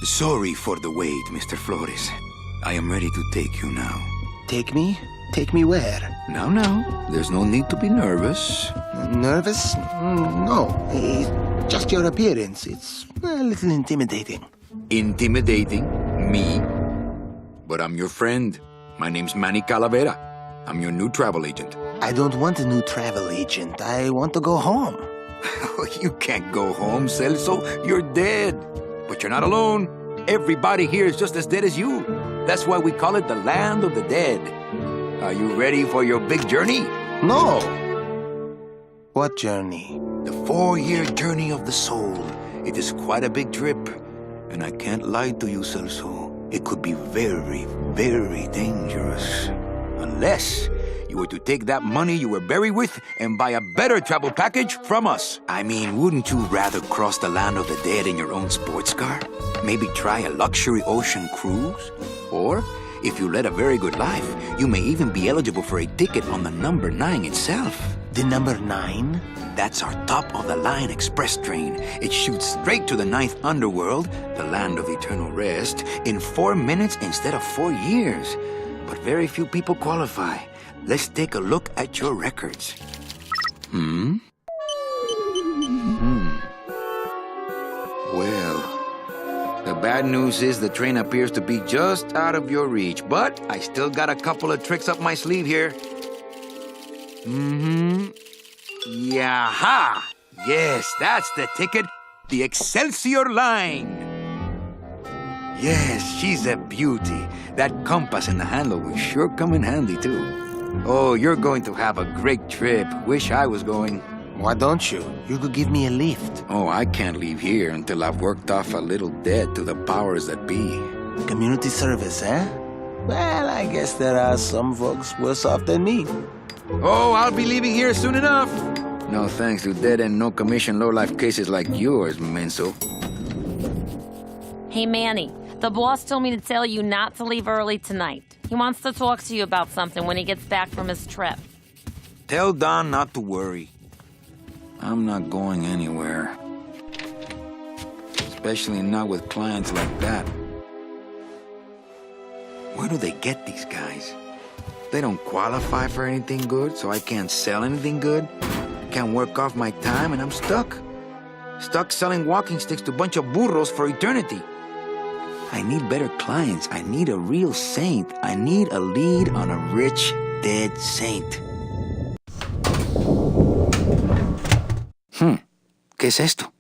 Sorry for the wait, Mr. Flores. I am ready to take you now. Take me? Take me where? Now, there's no need to be nervous. Nervous? No. It's just your appearance. It's a little intimidating. Intimidating? Me? But I'm your friend. My name's Manny Calavera. I'm your new travel agent. I don't want a new travel agent. I want to go home. You can't go home, Celso. You're dead. But you're not alone. Everybody here is just as dead as you. That's why we call it the land of the dead. Are you ready for your big journey? No. What journey? The 4-year journey of the soul. It is quite a big trip. And I can't lie to you, Celso. It could be very, very dangerous. Unless you were to take that money you were buried with and buy a better travel package from us. I mean, wouldn't you rather cross the land of the dead in your own sports car? Maybe try a luxury ocean cruise? Or, if you led a very good life, you may even be eligible for a ticket on the number 9 itself. The number 9? That's our top-of-the-line express train. It shoots straight to the 9th underworld, the land of eternal rest, in 4 minutes instead of 4 years. But very few people qualify. Let's take a look at your records. Well, the bad news is the train appears to be just out of your reach, but I still got a couple of tricks up my sleeve here. Yaha! Yes, that's the ticket. The Excelsior line. Yes, she's a beauty. That compass and the handle will sure come in handy, too. Oh, you're going to have a great trip. Wish I was going. Why don't you? You could give me a lift. Oh, I can't leave here until I've worked off a little debt to the powers that be. Community service, eh? Well, I guess there are some folks worse off than me. Oh, I'll be leaving here soon enough. No thanks to dead and no commission low-life cases like yours, Menso. Hey, Manny. The boss told me to tell you not to leave early tonight. He wants to talk to you about something when he gets back from his trip. Tell Don not to worry. I'm not going anywhere. Especially not with clients like that. Where do they get these guys? They don't qualify for anything good, so I can't sell anything good. I can't work off my time, and I'm stuck. Stuck selling walking sticks to a bunch of burros for eternity. I need better clients. I need a real saint. I need a lead on a rich, dead saint. ¿Qué es esto?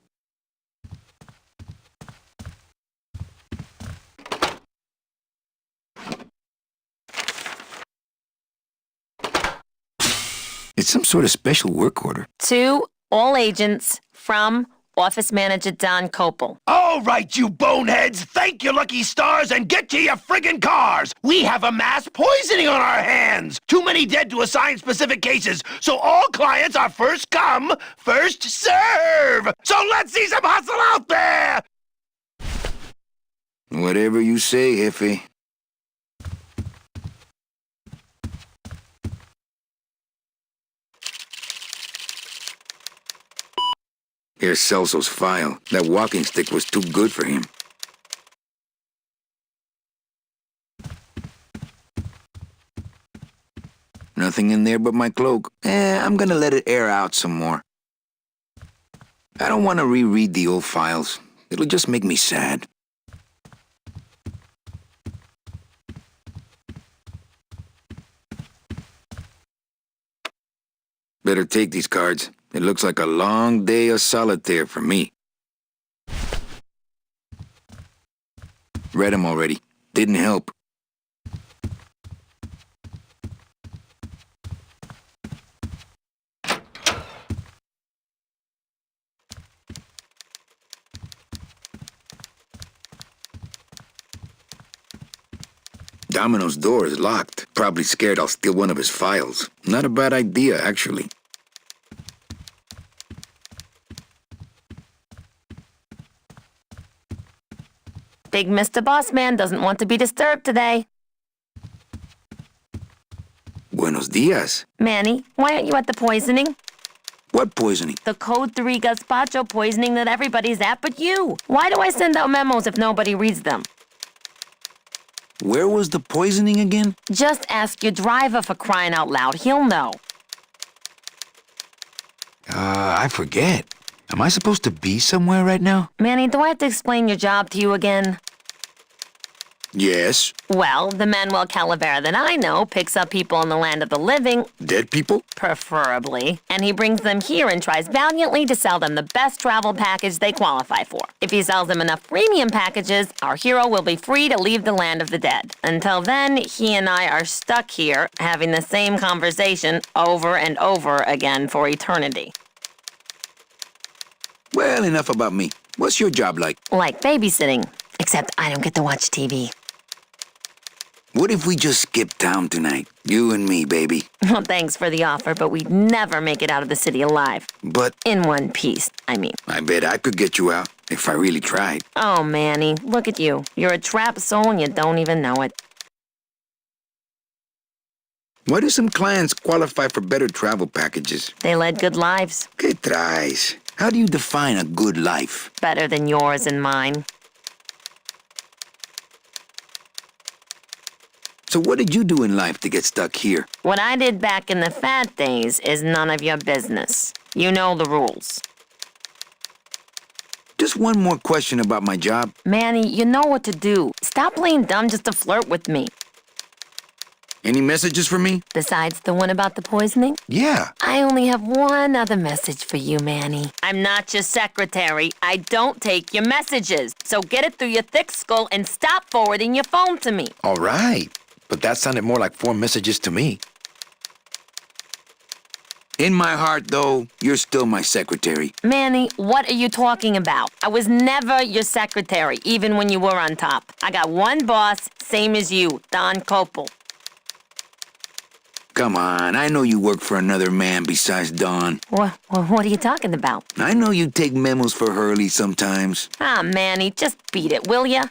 It's some sort of special work order. To all agents from Office Manager Don Copel. All right, you boneheads, thank your lucky stars and get to your friggin' cars. We have a mass poisoning on our hands. Too many dead to assign specific cases, so all clients are first come, first serve. So let's see some hustle out there. Whatever you say, Jefe. Here's Celso's file. That walking stick was too good for him. Nothing in there but my cloak. I'm gonna let it air out some more. I don't want to reread the old files. It'll just make me sad. Better take these cards. It looks like a long day of solitaire for me. Read them already. Didn't help. Domino's door is locked. Probably scared I'll steal one of his files. Not a bad idea, actually. Big Mr. Bossman doesn't want to be disturbed today. Buenos dias. Manny, why aren't you at the poisoning? What poisoning? The Code 3 gazpacho poisoning that everybody's at but you. Why do I send out memos if nobody reads them? Where was the poisoning again? Just ask your driver, for crying out loud. He'll know. I forget. Am I supposed to be somewhere right now? Manny, do I have to explain your job to you again? Yes. Well, the Manuel Calavera that I know picks up people in the land of the living, Dead people? preferably, and he brings them here and tries valiantly to sell them the best travel package they qualify for. If he sells them enough premium packages, our hero will be free to leave the land of the dead. Until then, he and I are stuck here, having the same conversation over and over again for eternity. Well, enough about me. What's your job like? Like babysitting, except I don't get to watch TV. What if we just skip town tonight? You and me, baby. Well, thanks for the offer, but we'd never make it out of the city alive. But In one piece, I mean. I bet I could get you out if I really tried. Oh, Manny, look at you. You're a trapped soul and you don't even know it. Why do some clients qualify for better travel packages? They led good lives. ¿Qué traes? How do you define a good life? Better than yours and mine. So what did you do in life to get stuck here? What I did back in the fat days is none of your business. You know the rules. Just one more question about my job. Manny, you know what to do. Stop playing dumb just to flirt with me. Any messages for me? Besides the one about the poisoning? Yeah. I only have one other message for you, Manny. I'm not your secretary. I don't take your messages. So get it through your thick skull and stop forwarding your phone to me. All right. But that sounded more like 4 messages to me. In my heart, though, you're still my secretary. Manny, what are you talking about? I was never your secretary, even when you were on top. I got one boss, same as you, Don Copel. Come on, I know you work for another man besides Don. What are you talking about? I know you take memos for Hurley sometimes. Ah, Manny, just beat it, will ya?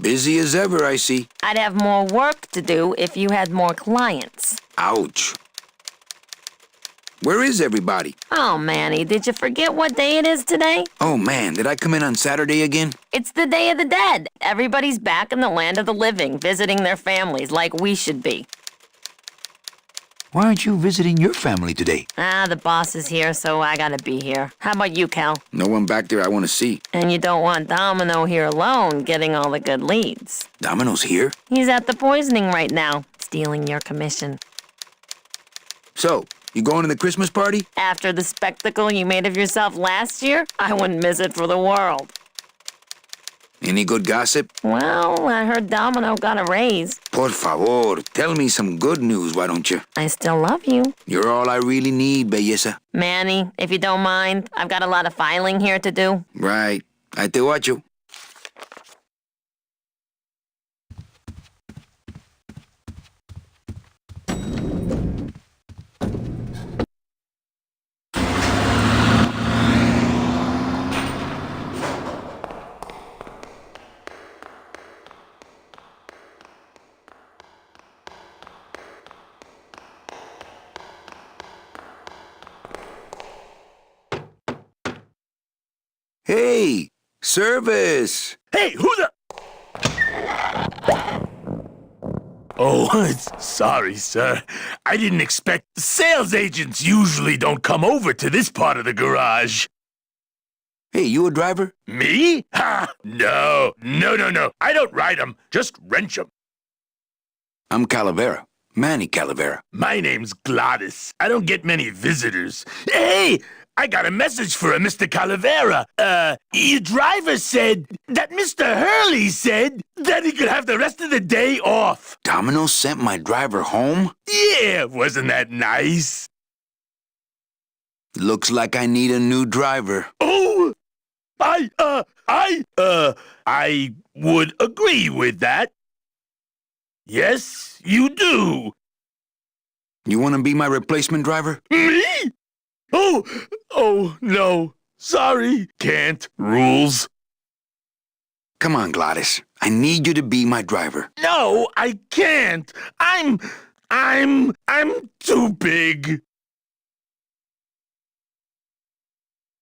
Busy as ever, I see. I'd have more work to do if you had more clients. Ouch. Where is everybody? Oh, Manny, did you forget what day it is today? Oh man, did I come in on Saturday again? It's the Day of the Dead. Everybody's back in the land of the living, visiting their families like we should be. Why aren't you visiting your family today? Ah, the boss is here, so I gotta be here. How about you, Cal? No one back there I want to see. And you don't want Domino here alone, getting all the good leads. Domino's here? He's at the poisoning right now, stealing your commission. So, you going to the Christmas party? After the spectacle you made of yourself last year, I wouldn't miss it for the world. Any good gossip? Well, I heard Domino got a raise. Por favor, tell me some good news, why don't you? I still love you. You're all I really need, belleza. Manny, if you don't mind, I've got a lot of filing here to do. Right. I te watcho. Hey, service! Hey, who the... Oh, sorry, sir. I didn't expect... Sales agents usually don't come over to this part of the garage. Hey, you a driver? Me? Ha! No. I don't ride 'em, just wrench 'em. I'm Calavera. Manny Calavera. My name's Gladys. I don't get many visitors. Hey! I got a message for a Mr. Calavera. Your driver said that Mr. Hurley said that he could have the rest of the day off. Domino sent my driver home? Yeah, wasn't that nice? Looks like I need a new driver. Oh, I would agree with that. Yes, you do. You want to be my replacement driver? Me? Oh, no. Sorry. Can't. Rules. Come on, Gladys. I need you to be my driver. No, I can't. I'm too big.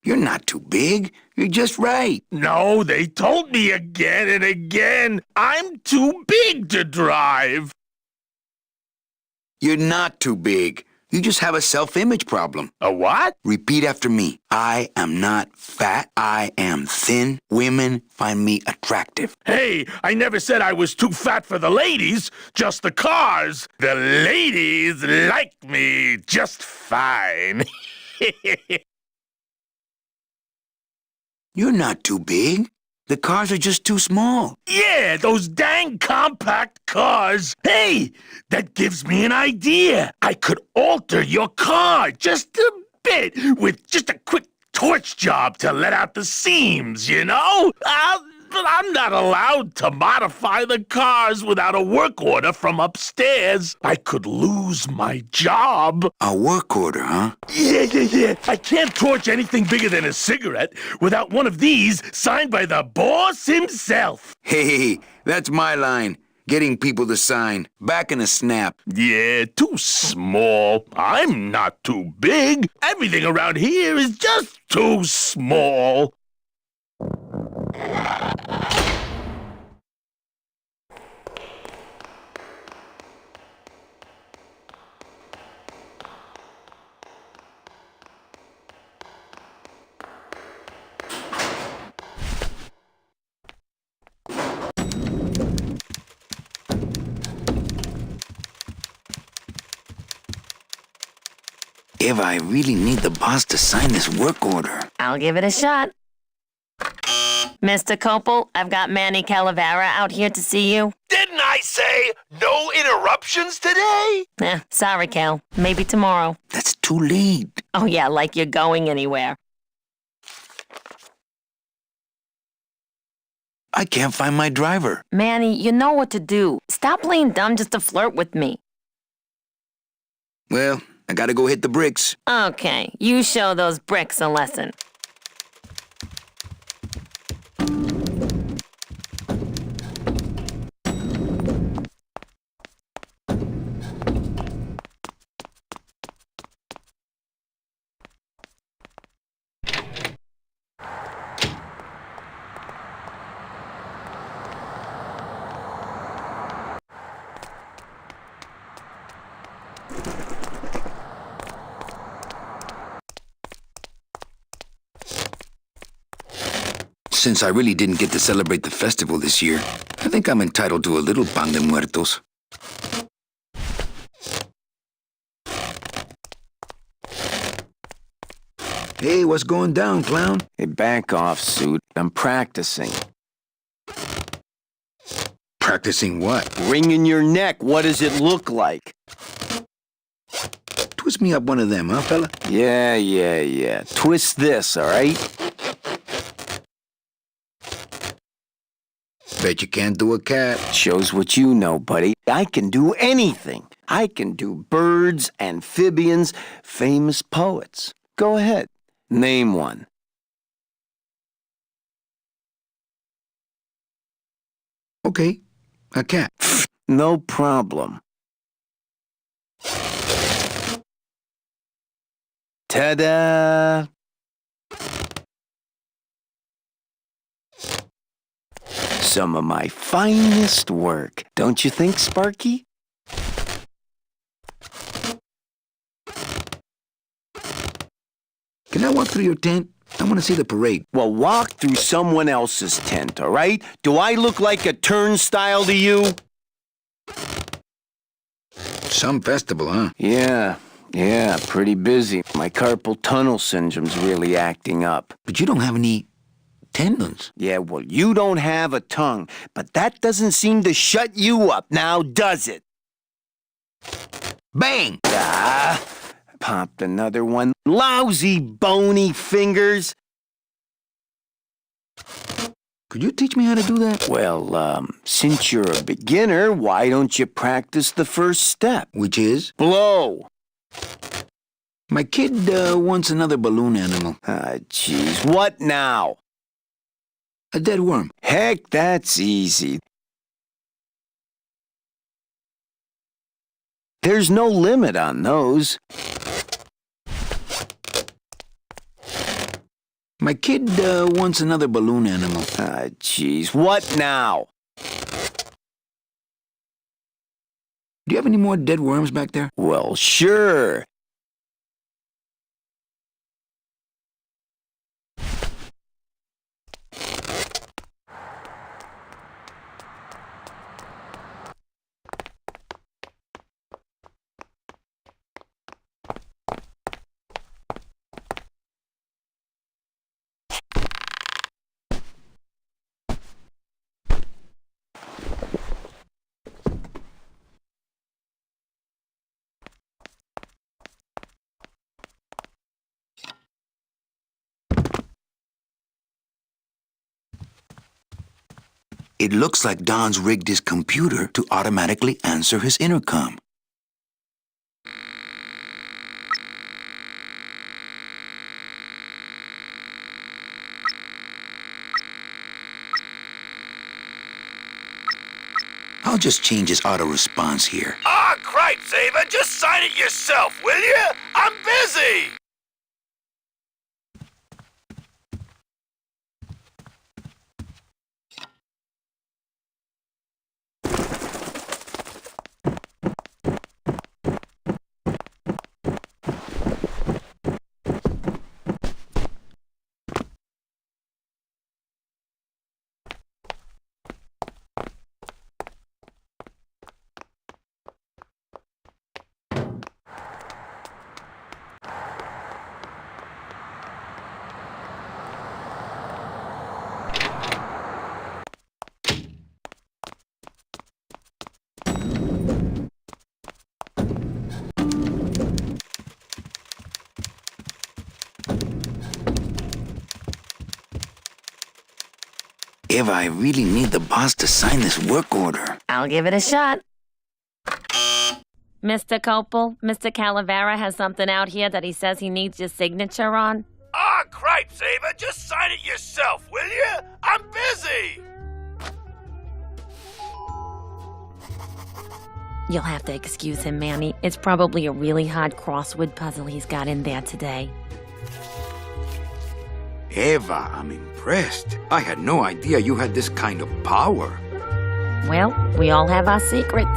You're not too big. You're just right. No, they told me again and again. I'm too big to drive. You're not too big. You just have a self-image problem. A what? Repeat after me. I am not fat. I am thin. Women find me attractive. Hey, I never said I was too fat for the ladies, just the cars. The ladies like me just fine. You're not too big. The cars are just too small. Yeah, those dang compact cars. Hey, that gives me an idea. I could alter your car just a bit with just a quick torch job to let out the seams, you know? But I'm not allowed to modify the cars without a work order from upstairs. I could lose my job. A work order, huh? Yeah. I can't torch anything bigger than a cigarette without one of these signed by the boss himself. Hey, that's my line. Getting people to sign. Back in a snap. Yeah, too small. I'm not too big. Everything around here is just too small. Eva, I really need the boss to sign this work order. I'll give it a shot. Mr. Copel, I've got Manny Calavera out here to see you. Didn't I say no interruptions today? Sorry, Cal. Maybe tomorrow. That's too late. Oh, yeah, like you're going anywhere. I can't find my driver. Manny, you know what to do. Stop playing dumb just to flirt with me. Well, I gotta go hit the bricks. Okay, you show those bricks a lesson. Since I really didn't get to celebrate the festival this year, I think I'm entitled to a little pan de muertos. Hey, what's going down, clown? Hey, back off, suit. I'm practicing. Practicing what? Wringing your neck, what does it look like? Twist me up one of them, huh, fella? Yeah. Twist this, all right? Bet you can't do a cat. Shows what you know, buddy. I can do anything. I can do birds, amphibians, famous poets. Go ahead. Name one. Okay, a cat. No problem. Ta-da! Some of my finest work. Don't you think, Sparky? Can I walk through your tent? I want to see the parade. Well, walk through someone else's tent, all right? Do I look like a turnstile to you? Some festival, huh? Yeah, pretty busy. My carpal tunnel syndrome's really acting up. But you don't have any tendons. Yeah, well, you don't have a tongue, but that doesn't seem to shut you up now, does it? Bang! Popped another one. Lousy, bony fingers. Could you teach me how to do that? Well, since you're a beginner, why don't you practice the first step? Which is? Blow. My kid wants another balloon animal. Jeez, what now? A dead worm. Heck, that's easy. There's no limit on those. My kid wants another balloon animal. Ah, jeez. What now? Do you have any more dead worms back there? Well, sure. It looks like Don's rigged his computer to automatically answer his intercom. I'll just change his auto-response here. Ah, cripe, Saber, just sign it yourself, will you? I'm busy! Eva, I really need the boss to sign this work order. I'll give it a shot. Mr. Copel, Mr. Calavera has something out here that he says he needs your signature on. Ah, cripe, Saber, just sign it yourself, will you? I'm busy! You'll have to excuse him, Manny. It's probably a really hard crossword puzzle he's got in there today. Eva, I'm impressed. I had no idea you had this kind of power. Well, we all have our secrets.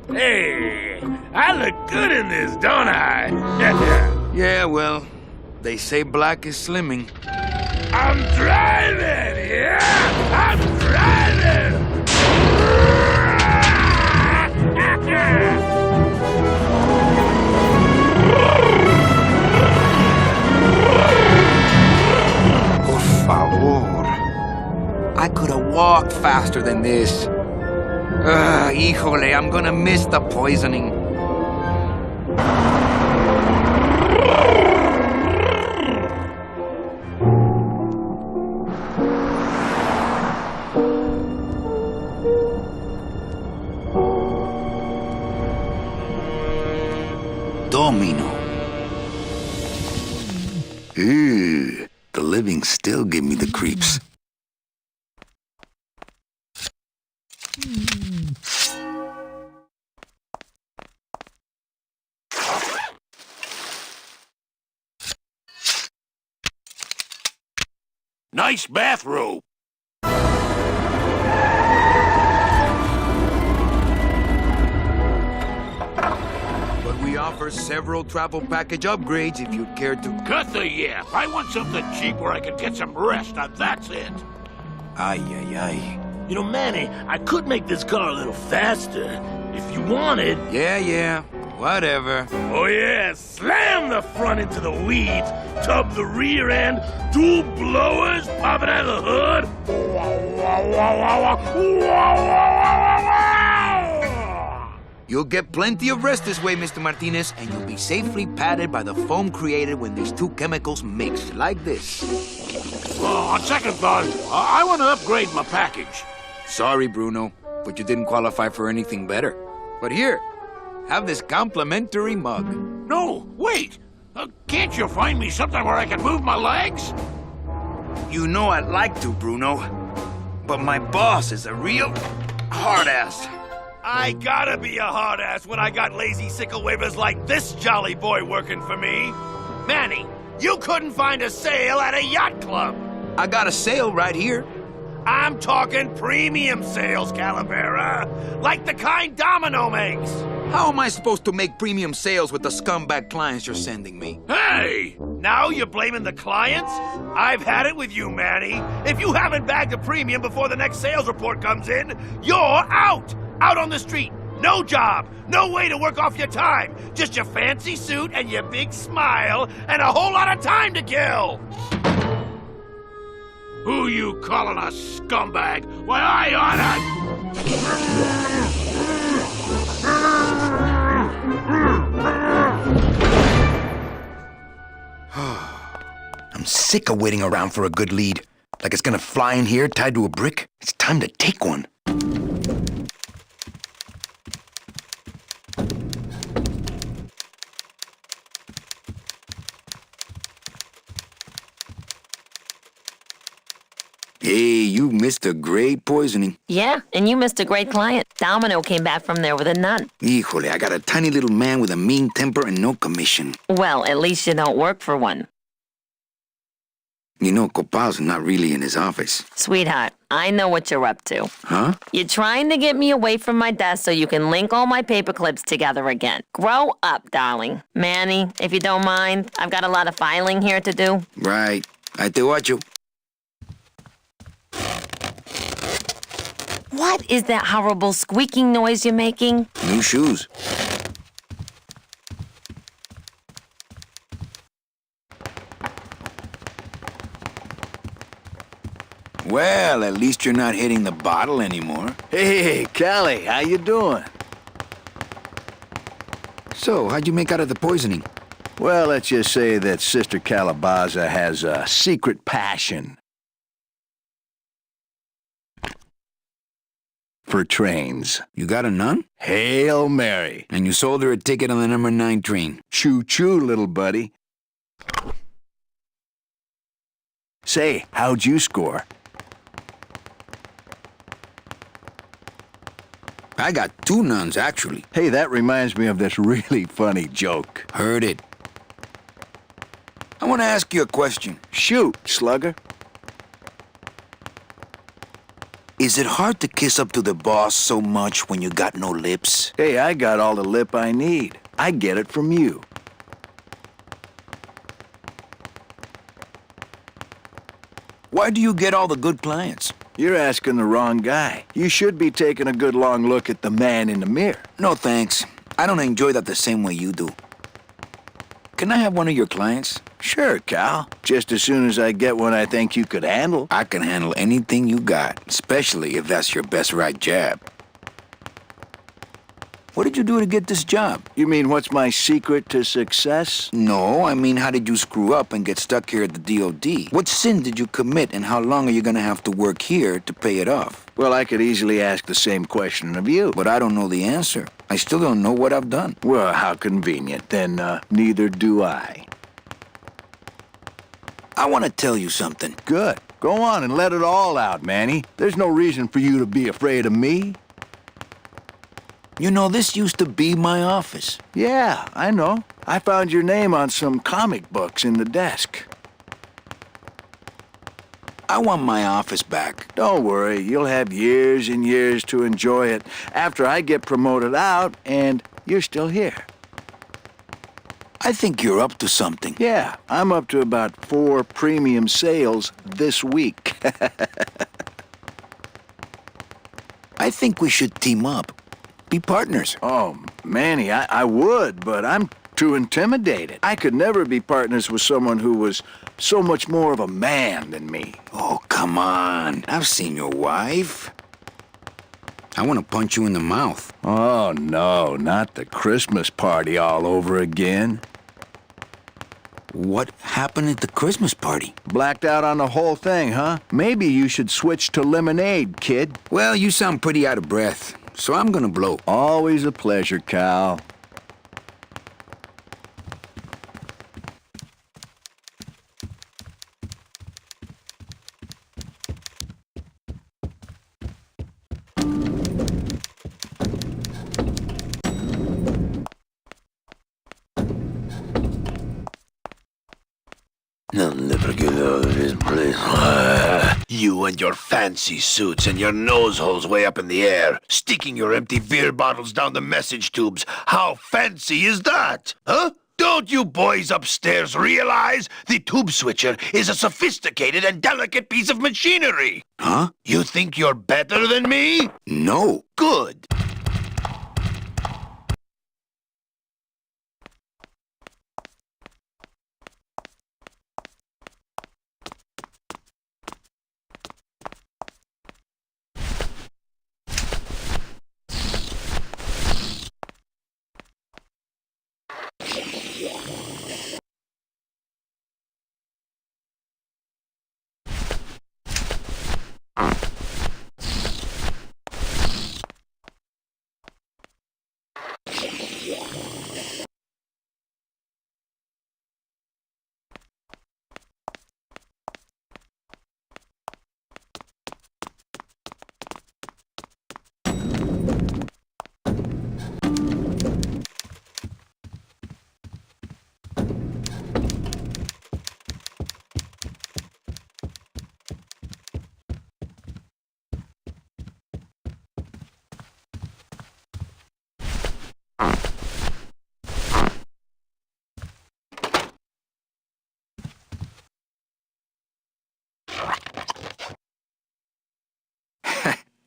Hey, I look good in this, don't I? Yeah, well, they say black is slimming. I'm driving, yeah! I'm driving! Por favor. I could have walked faster than this. Híjole, I'm gonna miss the poisoning. Domino. Ew, the living still give me the creeps. Nice bathrobe. But we offer several travel package upgrades if you'd care to. Cut the yap. I want something cheap where I can get some rest, and that's it. Ay, ay, ay. You know, Manny, I could make this car a little faster if you wanted. Yeah, whatever. Oh, yeah, slam the front into the weeds, tub the rear end, dual blowers popping out of the hood. You'll get plenty of rest this way, Mr. Martinez, and you'll be safely padded by the foam created when these two chemicals mix, like this. On second thought, I want to upgrade my package. Sorry, Bruno, but you didn't qualify for anything better. But here, have this complimentary mug. No, wait! Can't you find me something where I can move my legs? You know I'd like to, Bruno, but my boss is a real hard-ass. I gotta be a hard ass when I got lazy sickle wavers like this jolly boy working for me. Manny, you couldn't find a sale at a yacht club. I got a sale right here. I'm talking premium sales, Calavera. Like the kind Domino makes. How am I supposed to make premium sales with the scumbag clients you're sending me? Hey! Now you're blaming the clients? I've had it with you, Manny. If you haven't bagged a premium before the next sales report comes in, you're out! Out on the street, no job, no way to work off your time. Just your fancy suit and your big smile and a whole lot of time to kill. Who you calling a scumbag? Why, I oughta... I'm sick of waiting around for a good lead. Like it's gonna fly in here tied to a brick. It's time to take one. Hey, you missed a great poisoning. Yeah, and you missed a great client. Domino came back from there with a none. Híjole, I got a tiny little man with a mean temper and no commission. Well, at least you don't work for one. You know, Copal's not really in his office. Sweetheart, I know what you're up to. Huh? You're trying to get me away from my desk so you can link all my paper clips together again. Grow up, darling. Manny, if you don't mind, I've got a lot of filing here to do. Right. I te watcho. What is that horrible squeaking noise you're making? New shoes. Well, at least you're not hitting the bottle anymore. Hey, Callie, how you doing? So, how'd you make out of the poisoning? Well, let's just say that Sister Calabaza has a secret passion for trains. You got a nun? Hail Mary. And you sold her a ticket on the number 9 train. Choo-choo, little buddy. Say, how'd you score? I got 2 nuns, actually. Hey, that reminds me of this really funny joke. Heard it. I want to ask you a question. Shoot, slugger. Is it hard to kiss up to the boss so much when you got no lips? Hey, I got all the lip I need. I get it from you. Why do you get all the good clients? You're asking the wrong guy. You should be taking a good long look at the man in the mirror. No thanks. I don't enjoy that the same way you do. Can I have one of your clients? Sure, Cal. Just as soon as I get one I think you could handle. I can handle anything you got, especially if that's your best right jab. What did you do to get this job? You mean what's my secret to success? No, I mean how did you screw up and get stuck here at the DOD? What sin did you commit and how long are you gonna have to work here to pay it off? Well, I could easily ask the same question of you. But I don't know the answer. I still don't know what I've done. Well, how convenient. Then, neither do I. I want to tell you something. Good. Go on and let it all out, Manny. There's no reason for you to be afraid of me. You know, this used to be my office. Yeah, I know. I found your name on some comic books in the desk. I want my office back. Don't worry, you'll have years and years to enjoy it after I get promoted out and you're still here. I think you're up to something. Yeah, I'm up to about 4 premium sales this week. I think we should team up. Be partners. Oh, Manny, I would, but I'm too intimidated. I could never be partners with someone who was so much more of a man than me. Oh, come on. I've seen your wife. I want to punch you in the mouth. Oh, no, not the Christmas party all over again. What happened at the Christmas party? Blacked out on the whole thing, huh? Maybe you should switch to lemonade, kid. Well, you sound pretty out of breath, so I'm gonna blow. Always a pleasure, Cal. I'll never get out of this place. You and your fancy suits and your nose holes way up in the air, sticking your empty beer bottles down the message tubes. How fancy is that? Huh? Don't you boys upstairs realize the tube switcher is a sophisticated and delicate piece of machinery? Huh? You think you're better than me? No. Good.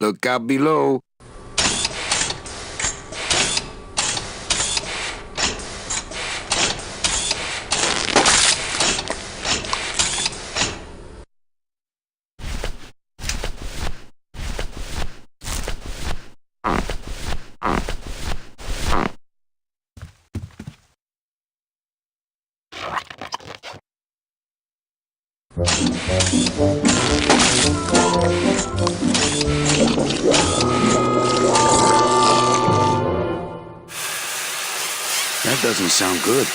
Look out below. That doesn't sound good.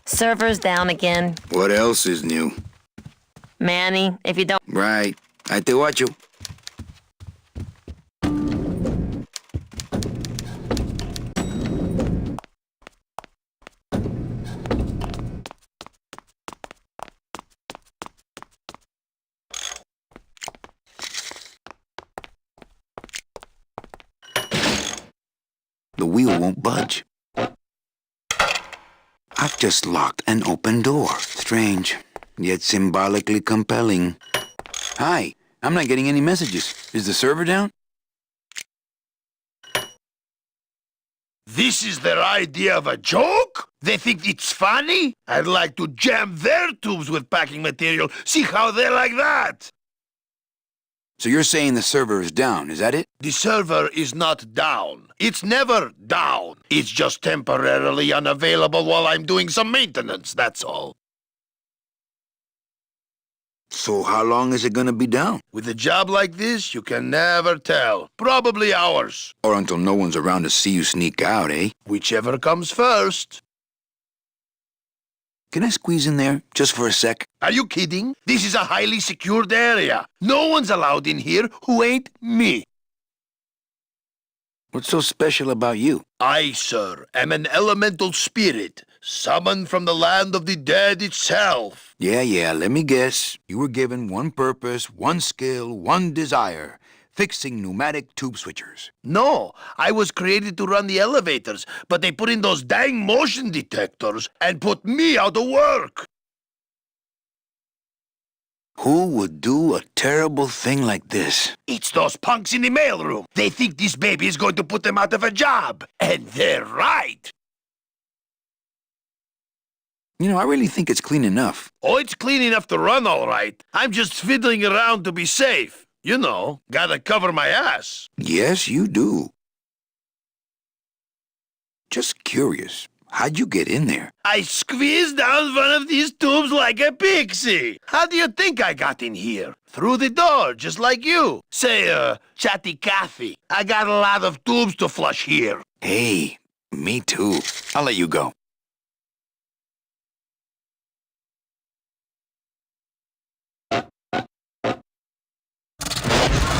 Server's down again. What else is new? Manny, if you don't... Right. I te watch you. The wheel won't budge. I've just locked an open door. Strange, yet symbolically compelling. Hi, I'm not getting any messages. Is the server down? This is their idea of a joke? They think it's funny? I'd like to jam their tubes with packing material. See how they like that? So you're saying the server is down, is that it? The server is not down. It's never down. It's just temporarily unavailable while I'm doing some maintenance, that's all. So how long is it gonna be down? With a job like this, you can never tell. Probably hours. Or until no one's around to see you sneak out, eh? Whichever comes first. Can I squeeze in there, just for a sec? Are you kidding? This is a highly secured area. No one's allowed in here who ain't me. What's so special about you? I, sir, am an elemental spirit, summoned from the land of the dead itself. Yeah, let me guess. You were given one purpose, one skill, one desire. Fixing pneumatic tube switchers. No, I was created to run the elevators, but they put in those dang motion detectors and put me out of work. Who would do a terrible thing like this? It's those punks in the mailroom. They think this baby is going to put them out of a job. And they're right. You know, I really think it's clean enough. Oh, it's clean enough to run, all right. I'm just fiddling around to be safe. You know, gotta cover my ass. Yes, you do. Just curious, how'd you get in there? I squeezed down one of these tubes like a pixie. How do you think I got in here? Through the door, just like you. Say, Chatty Cathy, I got a lot of tubes to flush here. Hey, me too. I'll let you go.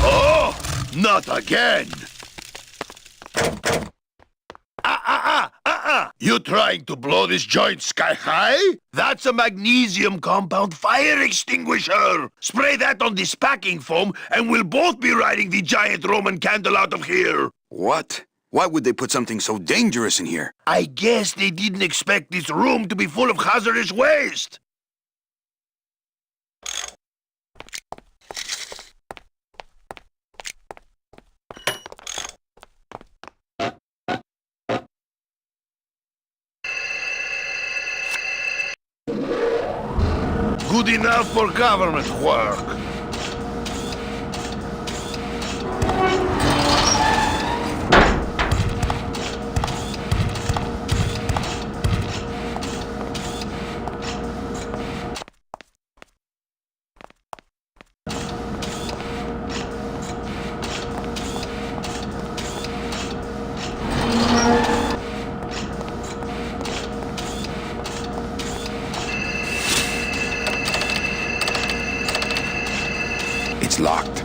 Oh, not again. You trying to blow this joint sky high? That's a magnesium compound fire extinguisher. Spray that on this packing foam and we'll both be riding the giant Roman candle out of here. What? Why would they put something so dangerous in here? I guess they didn't expect this room to be full of hazardous waste. Good enough for government work. It's locked.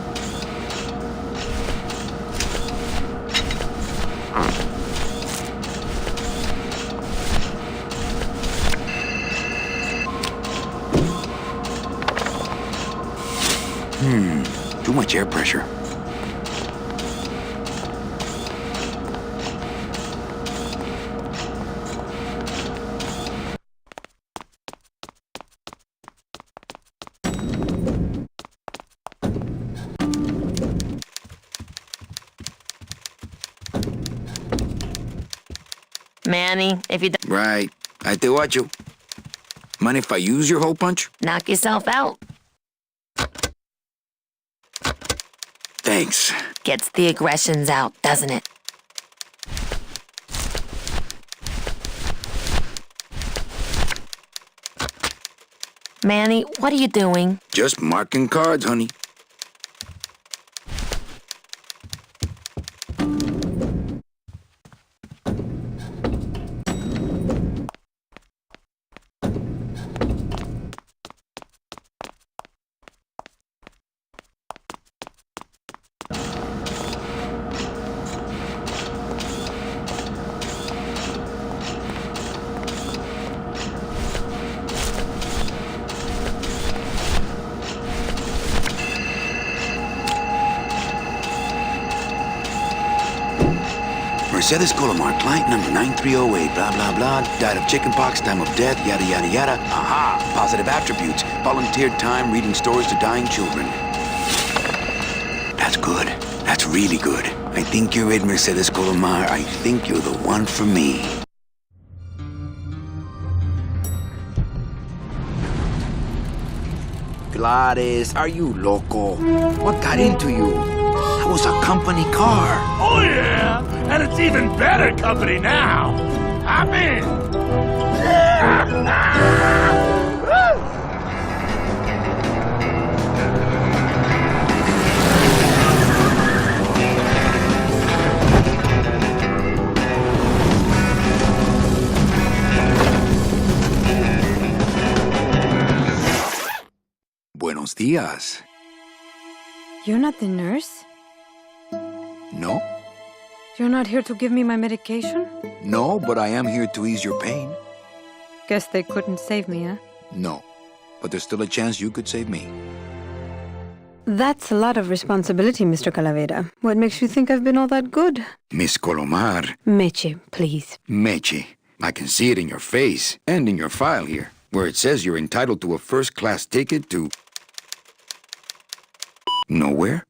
Too much air pressure. Manny, if you Right. I te watch you. Mind if I use your hole punch? knock yourself out, Thanks. gets the aggressions out, doesn't it? Manny, what are you doing? Just marking cards, honey. Mercedes Colomar, client number 9308, blah, blah, blah, died of chickenpox, time of death, yada, yada, yada. Aha! Positive attributes. Volunteered time reading stories to dying children. That's good. That's really good. I think you're it, Mercedes Colomar. I think you're the one for me. Gladys, are you loco? What got into you? That was a company car. Oh, yeah! And it's even better company now! I'm in! Buenos días. You're not the nurse? No? You're not here to give me my medication? No, but I am here to ease your pain. Guess they couldn't save me, huh? No. But there's still a chance you could save me. That's a lot of responsibility, Mr. Calavera. What makes you think I've been all that good? Miss Colomar. Meche, please. Meche. I can see it in your face and in your file here, where it says you're entitled to a first-class ticket to... nowhere?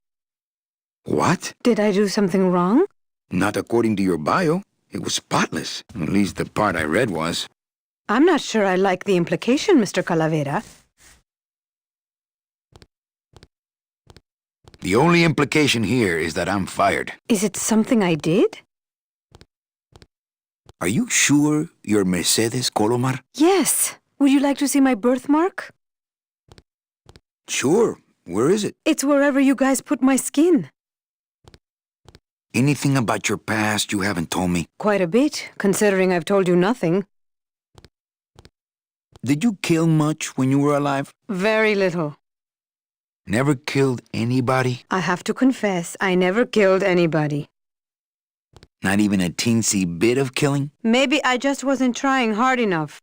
What? Did I do something wrong? Not according to your bio. It was spotless. At least the part I read was. I'm not sure I like the implication, Mr. Calavera. The only implication here is that I'm fired. Is it something I did? Are you sure you're Mercedes Colomar? Yes. Would you like to see my birthmark? Sure. Where is it? It's wherever you guys put my skin. Anything about your past you haven't told me? Quite a bit, considering I've told you nothing. Did you kill much when you were alive? Very little. Never killed anybody? I have to confess, I never killed anybody. Not even a teensy bit of killing? Maybe I just wasn't trying hard enough.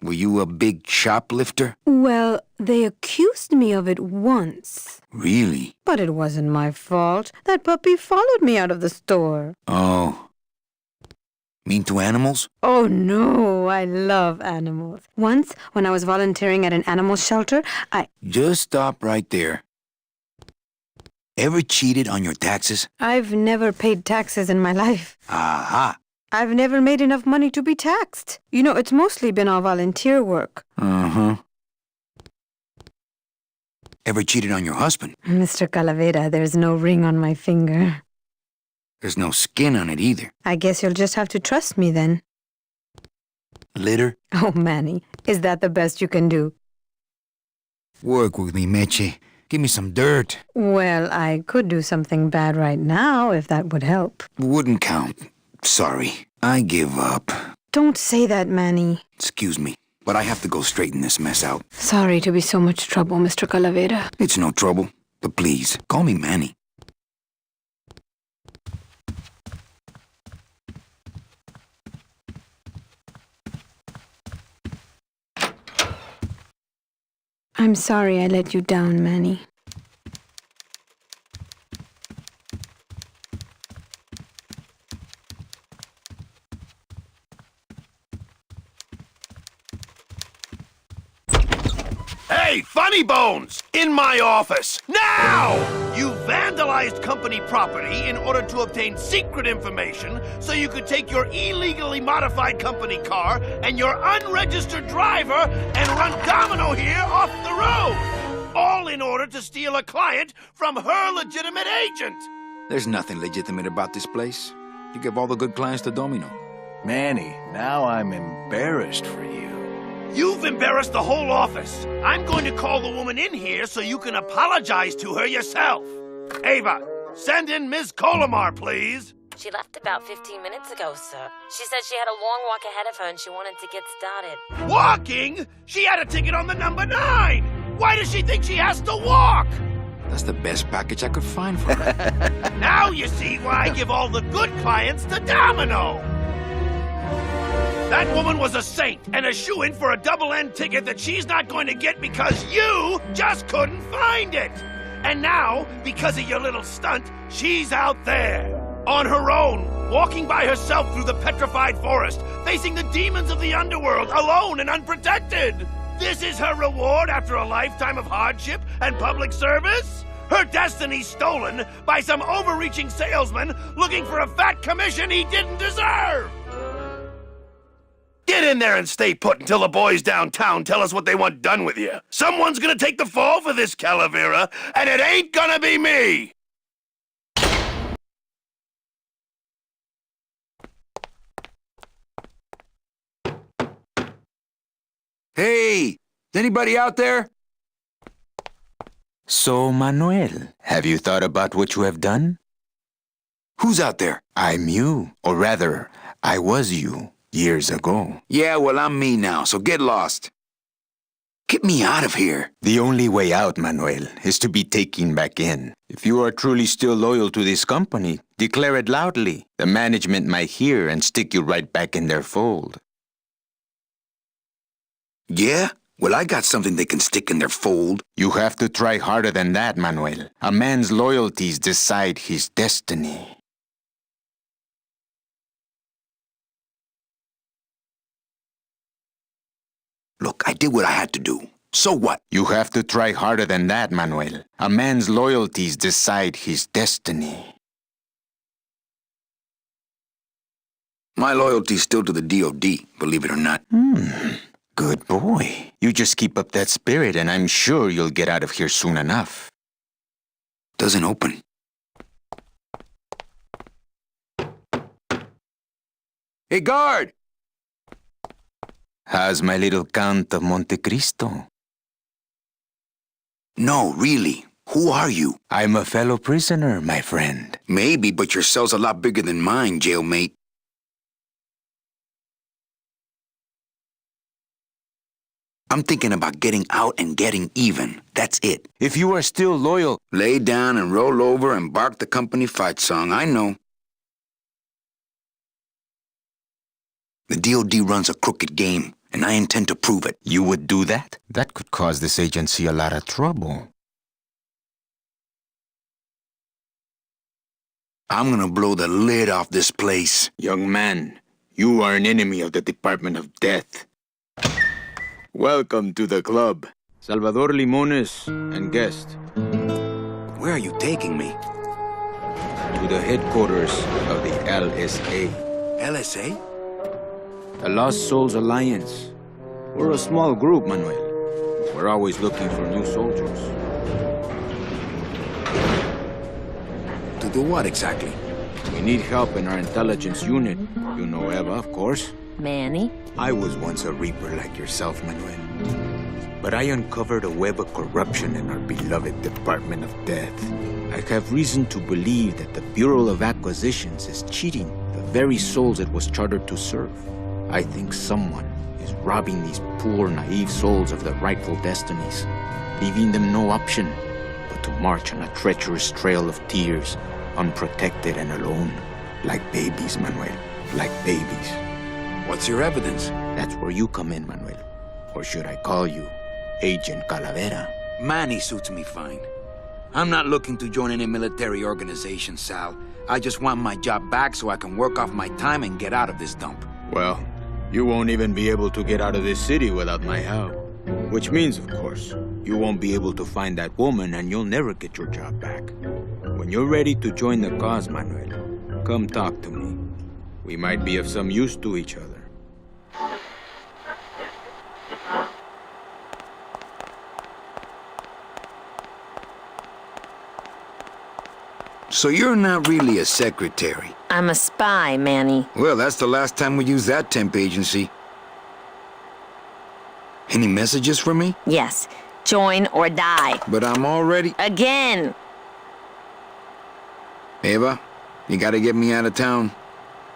Were you a big shoplifter? Well, they accused me of it once. Really? But it wasn't my fault. That puppy followed me out of the store. Oh. Mean to animals? Oh no, I love animals. Once, when I was volunteering at an animal shelter, Just stop right there. Ever cheated on your taxes? I've never paid taxes in my life. Aha. I've never made enough money to be taxed. You know, it's mostly been all volunteer work. Uh-huh. Ever cheated on your husband? Mr. Calavera, there's no ring on my finger. There's no skin on it either. I guess you'll just have to trust me then. Litter? Oh, Manny, is that the best you can do? Work with me, Meche. Give me some dirt. Well, I could do something bad right now if that would help. Wouldn't count. Sorry. I give up. Don't say that, Manny. Excuse me, but I have to go straighten this mess out. Sorry to be so much trouble, Mr. Calavera. It's no trouble. But please, call me Manny. I'm sorry I let you down, Manny. Hey, Funny Bones! In my office! Now! You vandalized company property in order to obtain secret information so you could take your illegally modified company car and your unregistered driver and run domino here off the road! All in order to steal a client from her legitimate agent! There's nothing legitimate about this place. You give all the good clients to Domino. Manny, now I'm embarrassed for you. You've embarrassed the whole office. I'm going to call the woman in here so you can apologize to her yourself. Ava, send in Ms. Colomar, please. She left about 15 minutes ago, sir. She said she had a long walk ahead of her and she wanted to get started. Walking? She had a ticket on the number 9. Why does she think she has to walk? That's the best package I could find for her. Now you see why I give all the good clients to Domino. That woman was a saint and a shoo-in for a double-end ticket that she's not going to get because you just couldn't find it. And now, because of your little stunt, she's out there, on her own, walking by herself through the petrified forest, facing the demons of the underworld, alone and unprotected. This is her reward after a lifetime of hardship and public service? Her destiny stolen by some overreaching salesman looking for a fat commission he didn't deserve! Get in there and stay put until the boys downtown tell us what they want done with you. Someone's gonna take the fall for this, Calavera, and it ain't gonna be me! Hey! Is anybody out there? So, Manuel, have you thought about what you have done? Who's out there? I'm you, or rather, I was you. Years ago. Yeah, well, I'm me now, so get lost. Get me out of here. The only way out, Manuel, is to be taken back in. If you are truly still loyal to this company, declare it loudly. The management might hear and stick you right back in their fold. Yeah? Well, I got something they can stick in their fold. You have to try harder than that, Manuel. A man's loyalties decide his destiny. Look, I did what I had to do. So what? You have to try harder than that, Manuel. A man's loyalties decide his destiny. My loyalty's still to the DOD, believe it or not. Good boy. You just keep up that spirit and I'm sure you'll get out of here soon enough. Doesn't open. Hey, guard! How's my little Count of Monte Cristo? No, really. Who are you? I'm a fellow prisoner, my friend. Maybe, but your cell's a lot bigger than mine, jailmate. I'm thinking about getting out and getting even. That's it. If you are still loyal... Lay down and roll over and bark the company fight song, I know. The DOD runs a crooked game, and I intend to prove it. You would do that? That could cause this agency a lot of trouble. I'm gonna blow the lid off this place. Young man, you are an enemy of the Department of Death. Welcome to the club. Salvador Limones and guest. Where are you taking me? To the headquarters of the LSA. LSA? The Lost Souls Alliance. We're a small group, Manuel. We're always looking for new soldiers. To do what exactly? We need help in our intelligence unit. You know Eva, of course. Manny? I was once a reaper like yourself, Manuel. But I uncovered a web of corruption in our beloved Department of Death. I have reason to believe that the Bureau of Acquisitions is cheating the very souls it was chartered to serve. I think someone is robbing these poor, naive souls of their rightful destinies, leaving them no option but to march on a treacherous trail of tears, unprotected and alone, like babies, Manuel, like babies. What's your evidence? That's where you come in, Manuel. Or should I call you Agent Calavera? Manny suits me fine. I'm not looking to join any military organization, Sal. I just want my job back so I can work off my time and get out of this dump. Well, you won't even be able to get out of this city without my help. Which means, of course, you won't be able to find that woman and you'll never get your job back. When you're ready to join the cause, Manuel, come talk to me. We might be of some use to each other. So you're not really a secretary? I'm a spy, Manny. Well, that's the last time we used that temp agency. Any messages for me? Yes. Join or die. But I'm already... Again! Eva, you gotta get me out of town.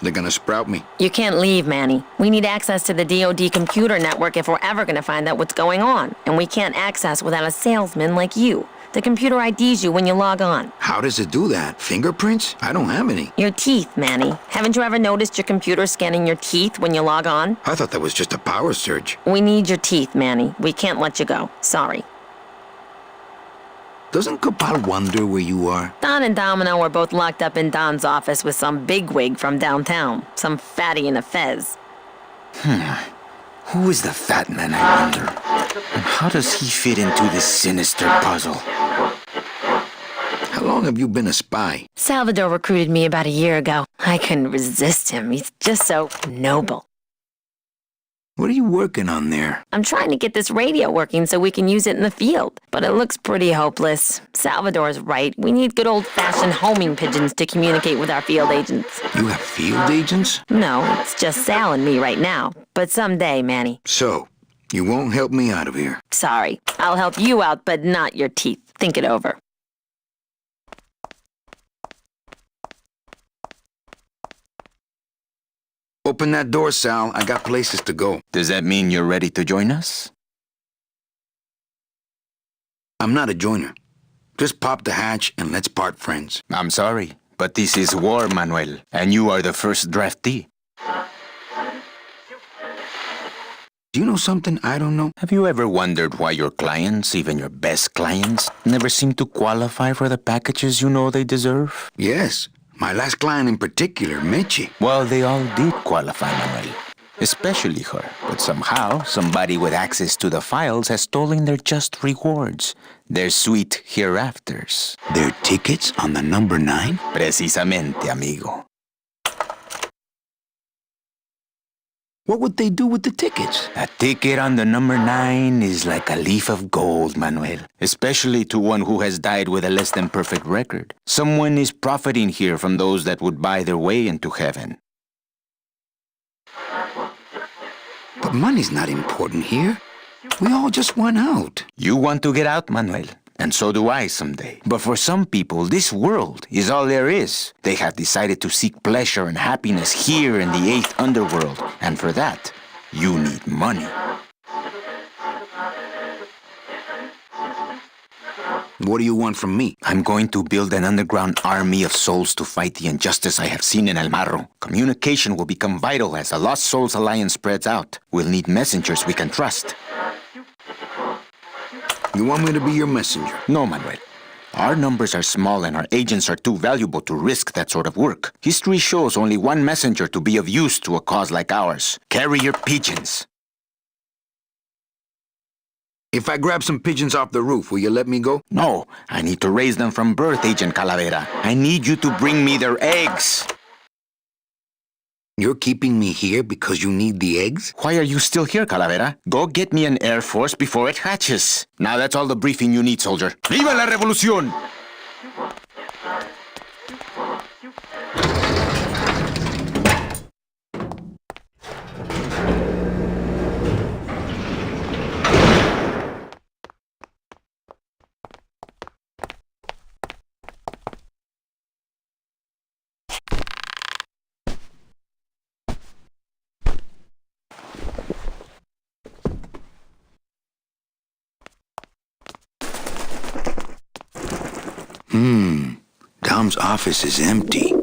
They're gonna sprout me. You can't leave, Manny. We need access to the DOD computer network if we're ever gonna find out what's going on. And we can't access without a salesman like you. The computer IDs you when you log on. How does it do that? Fingerprints? I don't have any. Your teeth, Manny. Haven't you ever noticed your computer scanning your teeth when you log on? I thought that was just a power surge. We need your teeth, Manny. We can't let you go. Sorry. Doesn't Kapal wonder where you are? Don and Domino are both locked up in Don's office with some bigwig from downtown. Some fatty in a fez. Who is the fat man, I wonder? And how does he fit into this sinister puzzle? How long have you been a spy? Salvador recruited me about a year ago. I couldn't resist him. He's just so noble. What are you working on there? I'm trying to get this radio working so we can use it in the field. But it looks pretty hopeless. Salvador's right. We need good old-fashioned homing pigeons to communicate with our field agents. You have field agents? No, it's just Sal and me right now. But someday, Manny. So, you won't help me out of here? Sorry. I'll help you out, but not your teeth. Think it over. Open that door, Sal. I got places to go. Does that mean you're ready to join us? I'm not a joiner. Just pop the hatch and let's part friends. I'm sorry, but this is war, Manuel, and you are the first draftee. Do you know something I don't know? Have you ever wondered why your clients, even your best clients, never seem to qualify for the packages you know they deserve? Yes. My last client in particular, Meche. Well, they all did qualify, Manuel. Especially her. But somehow, somebody with access to the files has stolen their just rewards. Their sweet hereafters. Their tickets on the number 9? Precisamente, amigo. What would they do with the tickets? A ticket on the number 9 is like a leaf of gold, Manuel. Especially to one who has died with a less than perfect record. Someone is profiting here from those that would buy their way into heaven. But money's not important here. We all just want out. You want to get out, Manuel. And so do I someday. But for some people, this world is all there is. They have decided to seek pleasure and happiness here in the 8th underworld. And for that, you need money. What do you want from me? I'm going to build an underground army of souls to fight the injustice I have seen in El Marro. Communication will become vital as the Lost Souls Alliance spreads out. We'll need messengers we can trust. You want me to be your messenger? No, Manuel. Our numbers are small and our agents are too valuable to risk that sort of work. History shows only one messenger to be of use to a cause like ours. Carrier pigeons. If I grab some pigeons off the roof, will you let me go? No, I need to raise them from birth, Agent Calavera. I need you to bring me their eggs. You're keeping me here because you need the eggs? Why are you still here, Calavera? Go get me an Air Force before it hatches. Now that's all the briefing you need, soldier. ¡Viva la revolución! Dom's office is empty.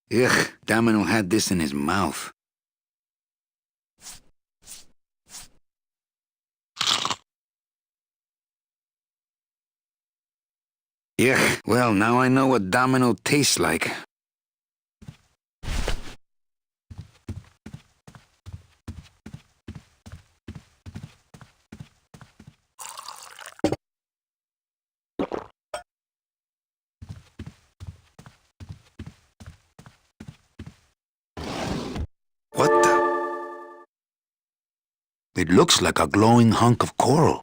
Ugh, Domino had this in his mouth. Ugh, well, now I know what Domino tastes like. What the? It looks like a glowing hunk of coral.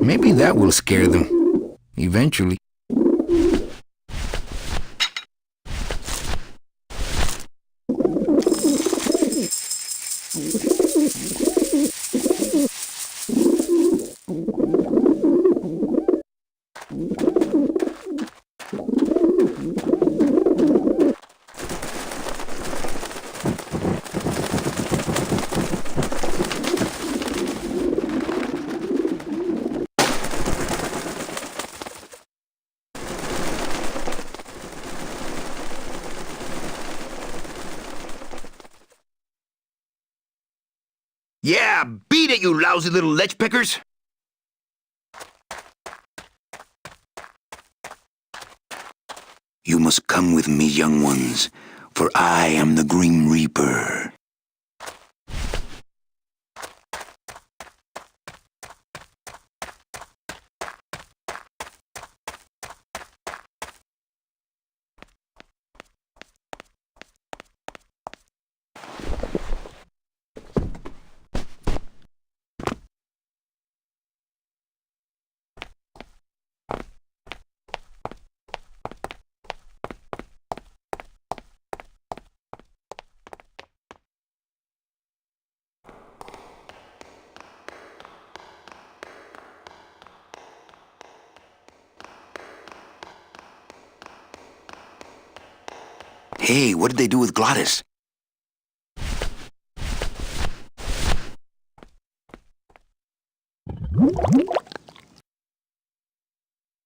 Maybe that will scare them. Eventually. Yeah, beat it, you lousy little lech pickers! You must come with me, young ones, for I am the Grim Reaper. Hey, what did they do with Glottis?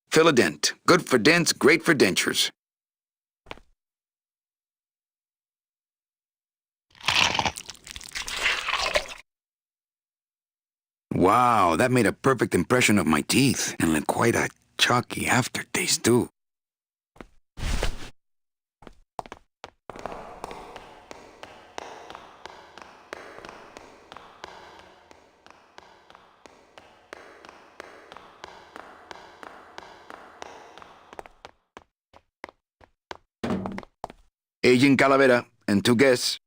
Fill a dent. Good for dents, great for dentures. Wow, that made a perfect impression of my teeth, and left quite a chalky aftertaste, too. Agent Calavera and 2 guests.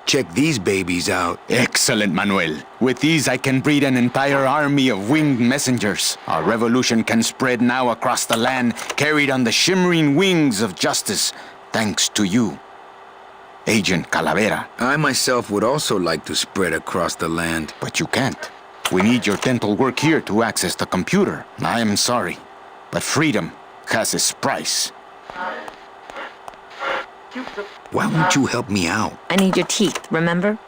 Check these babies out. Excellent, Manuel. With these, I can breed an entire army of winged messengers. Our revolution can spread now across the land, carried on the shimmering wings of justice, thanks to you, Agent Calavera. I myself would also like to spread across the land. But you can't. We need your dental work here to access the computer. I am sorry, but freedom has its price. Why won't you help me out? I need your teeth, remember?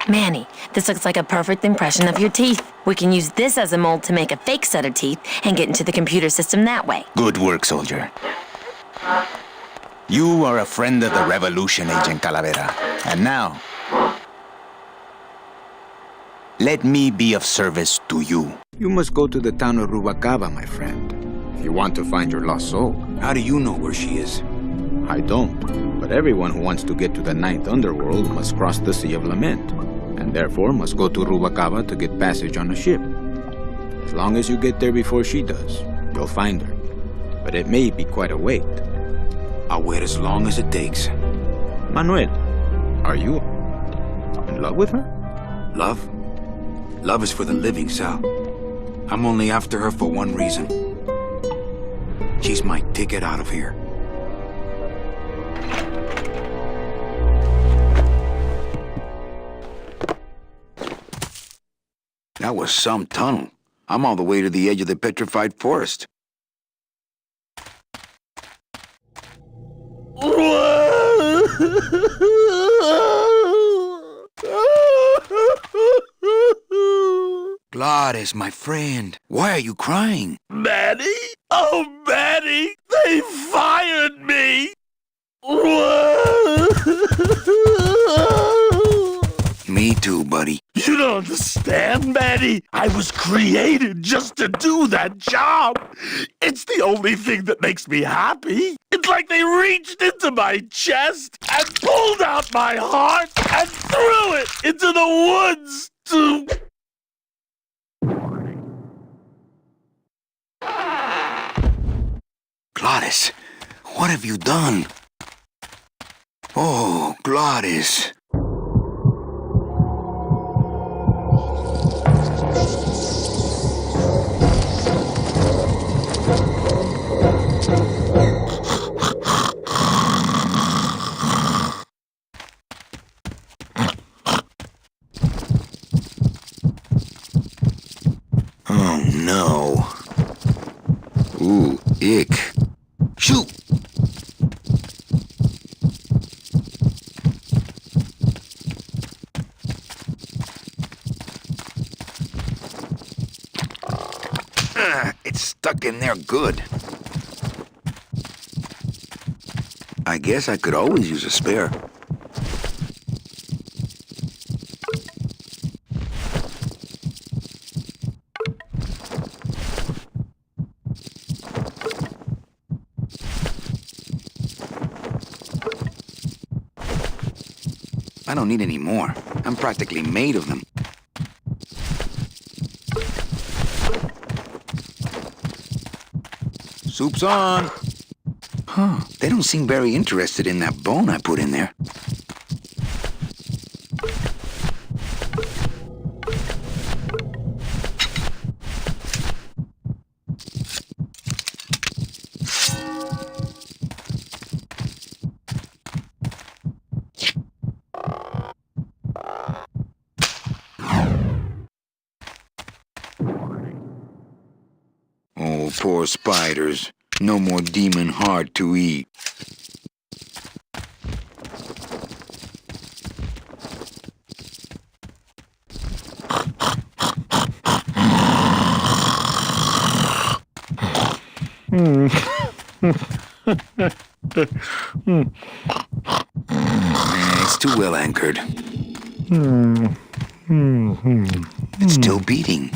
Manny, this looks like a perfect impression of your teeth. We can use this as a mold to make a fake set of teeth and get into the computer system that way. Good work, soldier. You are a friend of the revolution, Agent Calavera. And now, let me be of service to you. You must go to the town of Rubalcaba, my friend, if you want to find your lost soul. How do you know where she is? I don't, but everyone who wants to get to the ninth underworld must cross the Sea of Lament, and therefore must go to Rubalcaba to get passage on a ship. As long as you get there before she does, you'll find her. But it may be quite a wait. I'll wait as long as it takes. Manuel, are you in love with her? Love? Love is for the living, Sal. I'm only after her for one reason. She's my ticket out of here. That was some tunnel. I'm all the way to the edge of the petrified forest. Glottis, my friend, why are you crying? Manny? Oh, Manny! They fired me! Me too, buddy. You don't understand, Manny. I was created just to do that job. It's the only thing that makes me happy. It's like they reached into my chest and pulled out my heart and threw it into the woods to... Glottis, what have you done? Oh, Glottis. Ooh, ick. Shoot! It's stuck in there good. I guess I could always use a spare. I don't need any more. I'm practically made of them. Soup's on. Huh, they don't seem very interested in that bone I put in there. Oh, poor spiders. No more demon heart to eat. It's too well anchored. It's still beating.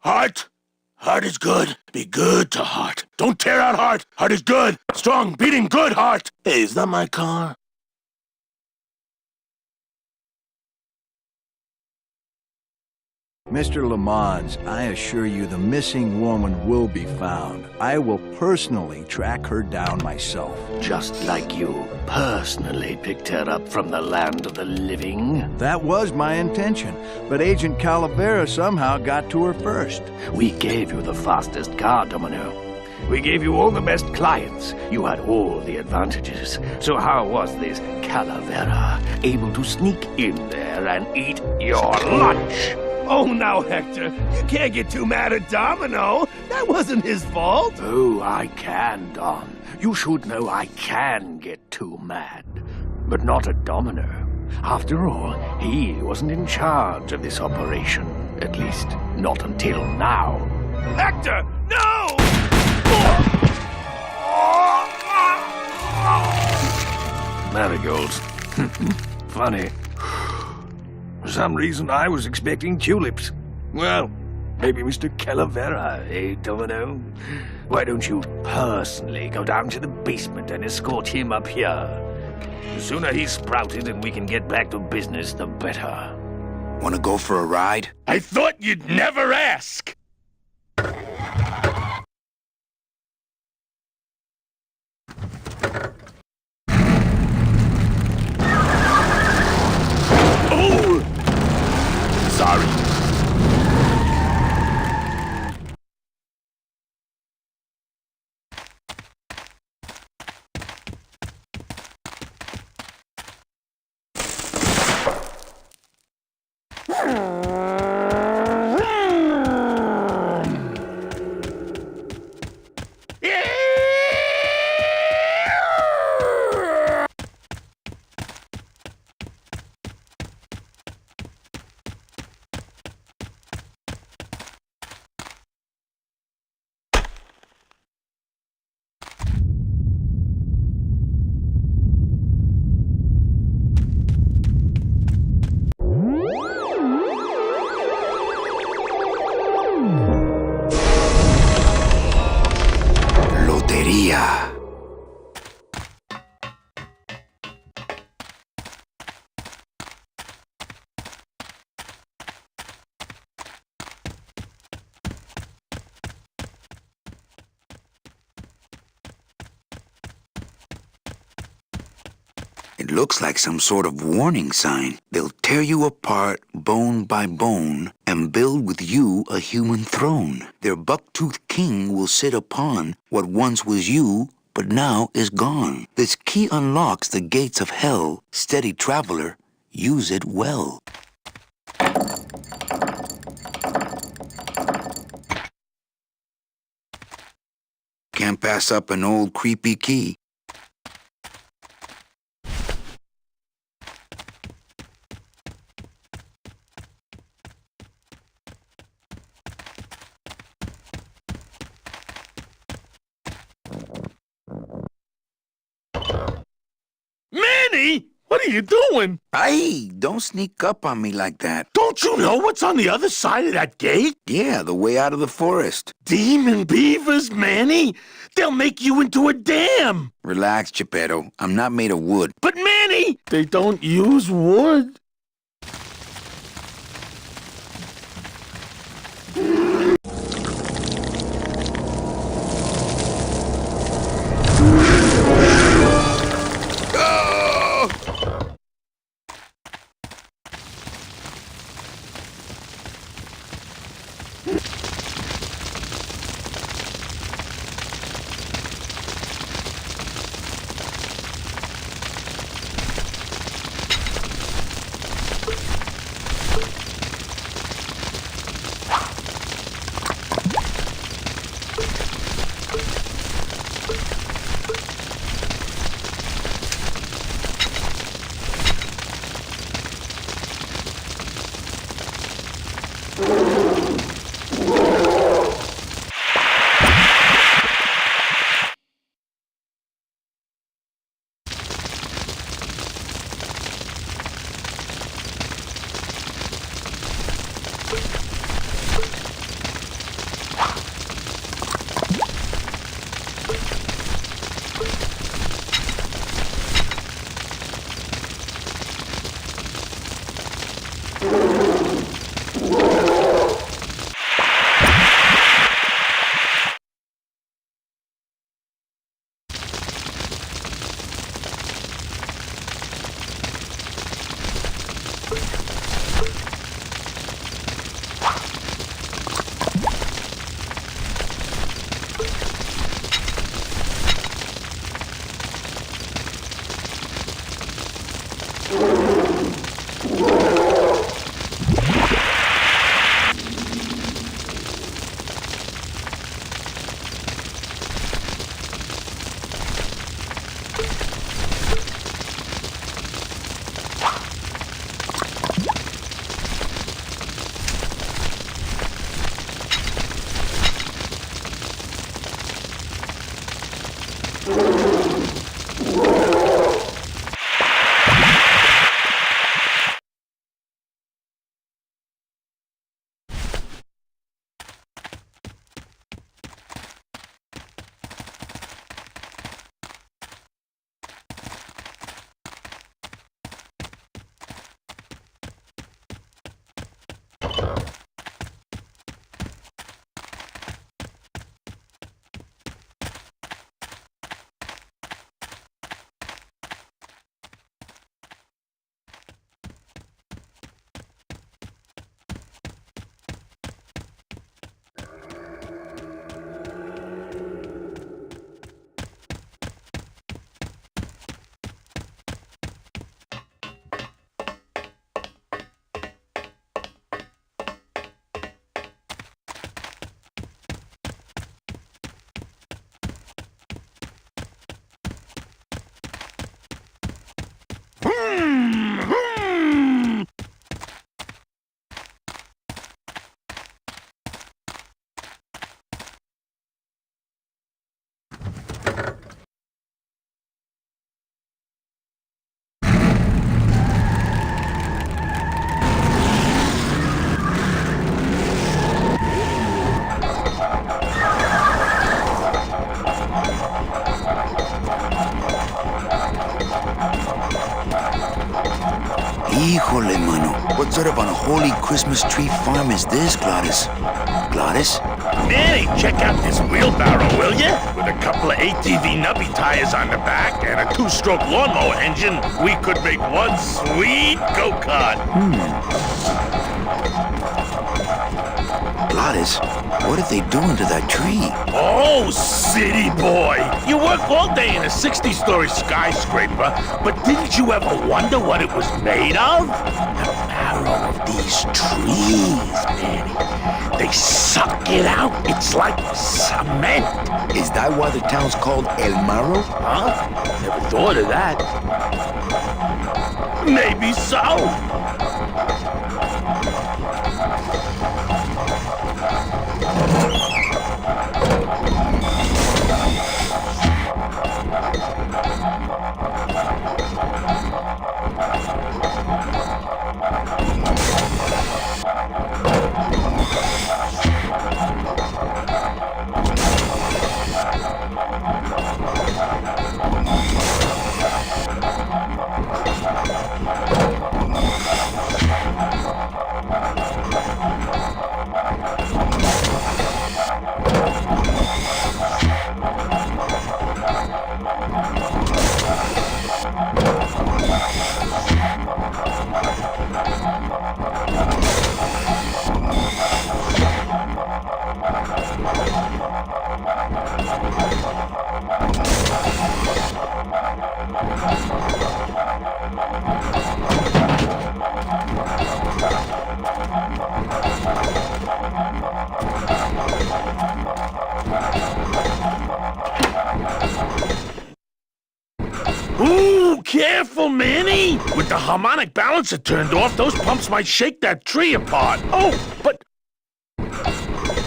Heart? Heart is good. Be good to heart. Don't tear out heart. Heart is good. Strong, beating, good heart. Hey, is that my car? Mr. Lamont, I assure you the missing woman will be found. I will personally track her down myself. Just like you personally picked her up from the land of the living. That was my intention, but Agent Calavera somehow got to her first. We gave you the fastest car, Domino. We gave you all the best clients. You had all the advantages. So how was this Calavera able to sneak in there and eat your lunch? Oh, now, Hector, you can't get too mad at Domino. That wasn't his fault. Oh, I can, Don. You should know I can get too mad. But not at Domino. After all, he wasn't in charge of this operation. At least, not until now. Hector, no! Marigolds. Funny. For some reason, I was expecting tulips. Well, maybe Mr. Calavera, eh, Domino? Why don't you personally go down to the basement and escort him up here? The sooner he's sprouted and we can get back to business, the better. Wanna go for a ride? I thought you'd never ask! Sorry. It looks like some sort of warning sign. They'll tear you apart bone by bone and build with you a human throne. Their buck-toothed king will sit upon what once was you but now is gone. This key unlocks the gates of hell. Steady traveler, use it well. Can't pass up an old creepy key. Manny! What are you doing? Hey, don't sneak up on me like that. Don't you know what's on the other side of that gate? Yeah, the way out of the forest. Demon beavers, Manny! They'll make you into a dam! Relax, Geppetto. I'm not made of wood. But Manny! They don't use wood. Híjole, mano. What sort of unholy Christmas tree farm is this, Gladys? Gladys? Manny, check out this wheelbarrow, will ya? With a couple of ATV nubby tires on the back and a two-stroke lawnmower engine, we could make one sweet go-kart. Gladys, what are they doing to that tree? Oh, city boy! You work all day in a 60-story skyscraper, but didn't you ever wonder what it was made of? The marrow of these trees, Manny. They suck it out. It's like cement. Is that why the town's called El Marro? Huh? Never thought of that. Maybe so. Ooh, careful, Manny! With the harmonic balancer turned off, those pumps might shake that tree apart. Oh, but...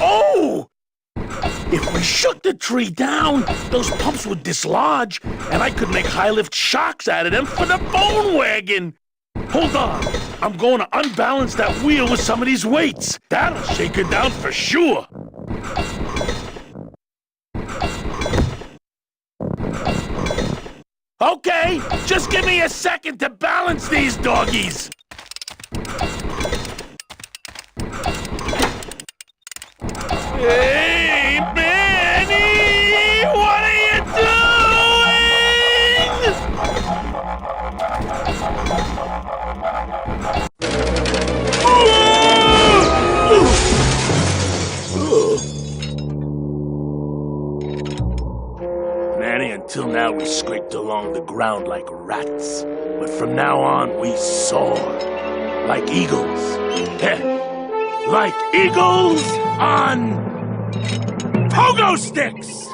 Oh! If we shook the tree down, those pumps would dislodge, and I could make high-lift shocks out of them for the bone wagon! Hold on, I'm going to unbalance that wheel with some of these weights. That'll shake her down for sure. Okay, just give me a second to balance these doggies. Hey, Manny! What are you doing? Manny, until now we scraped along the ground like rats. But from now on, we soar. Like eagles. Like eagles on... pogo sticks!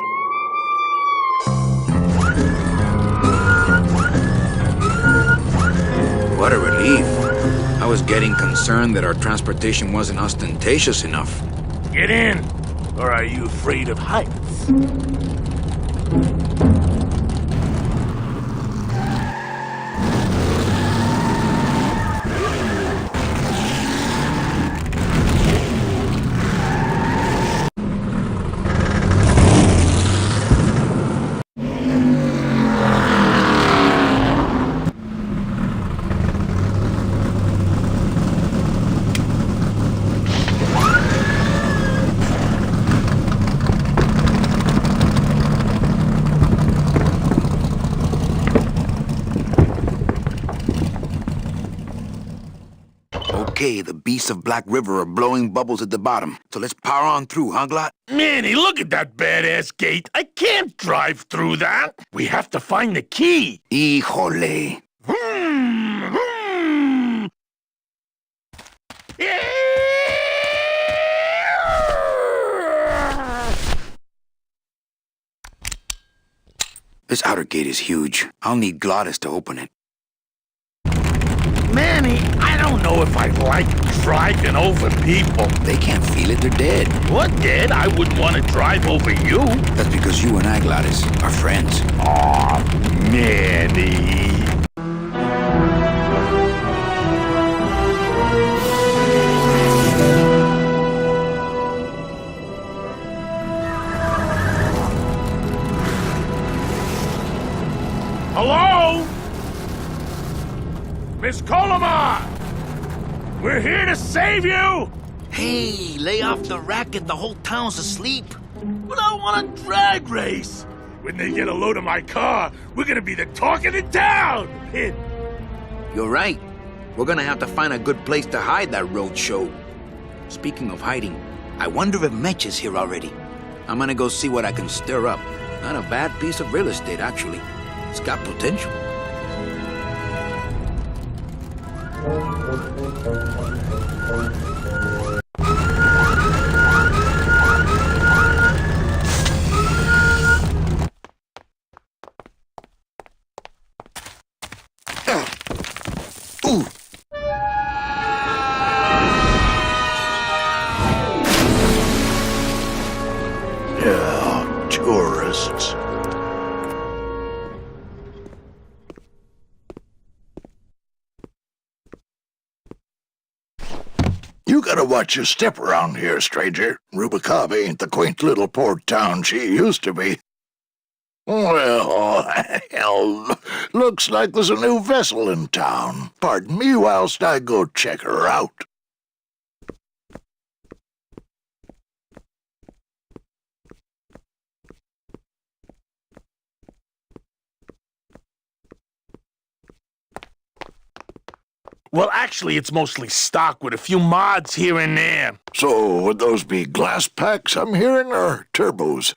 What a relief. I was getting concerned that our transportation wasn't ostentatious enough. Get in! Or are you afraid of heights? Okay, the beasts of Black River are blowing bubbles at the bottom. So let's power on through, huh, Glot? Manny, look at that badass gate. I can't drive through that. We have to find the key. Híjole. This outer gate is huge. I'll need Glottis to open it. Manny, I don't know if I like driving over people. They can't feel it, they're dead. What dead? I wouldn't want to drive over you. That's because you and I, Glottis, are friends. Aw, Manny. Hello? Miss Colomar! We're here to save you! Hey, lay off the racket. The whole town's asleep. But I want a drag race! When they get a load of my car, we're gonna be the talk of the town! You're right. We're gonna have to find a good place to hide that road show. Speaking of hiding, I wonder if Mitch is here already. I'm gonna go see what I can stir up. Not a bad piece of real estate, actually. It's got potential. Ooh. Yeah, tourists. You gotta watch your step around here, stranger. Rubicava ain't the quaint little port town she used to be. Well, hell, looks like there's a new vessel in town. Pardon me whilst I go check her out. Well, actually, it's mostly stock with a few mods here and there. So, would those be glass packs I'm hearing, or turbos?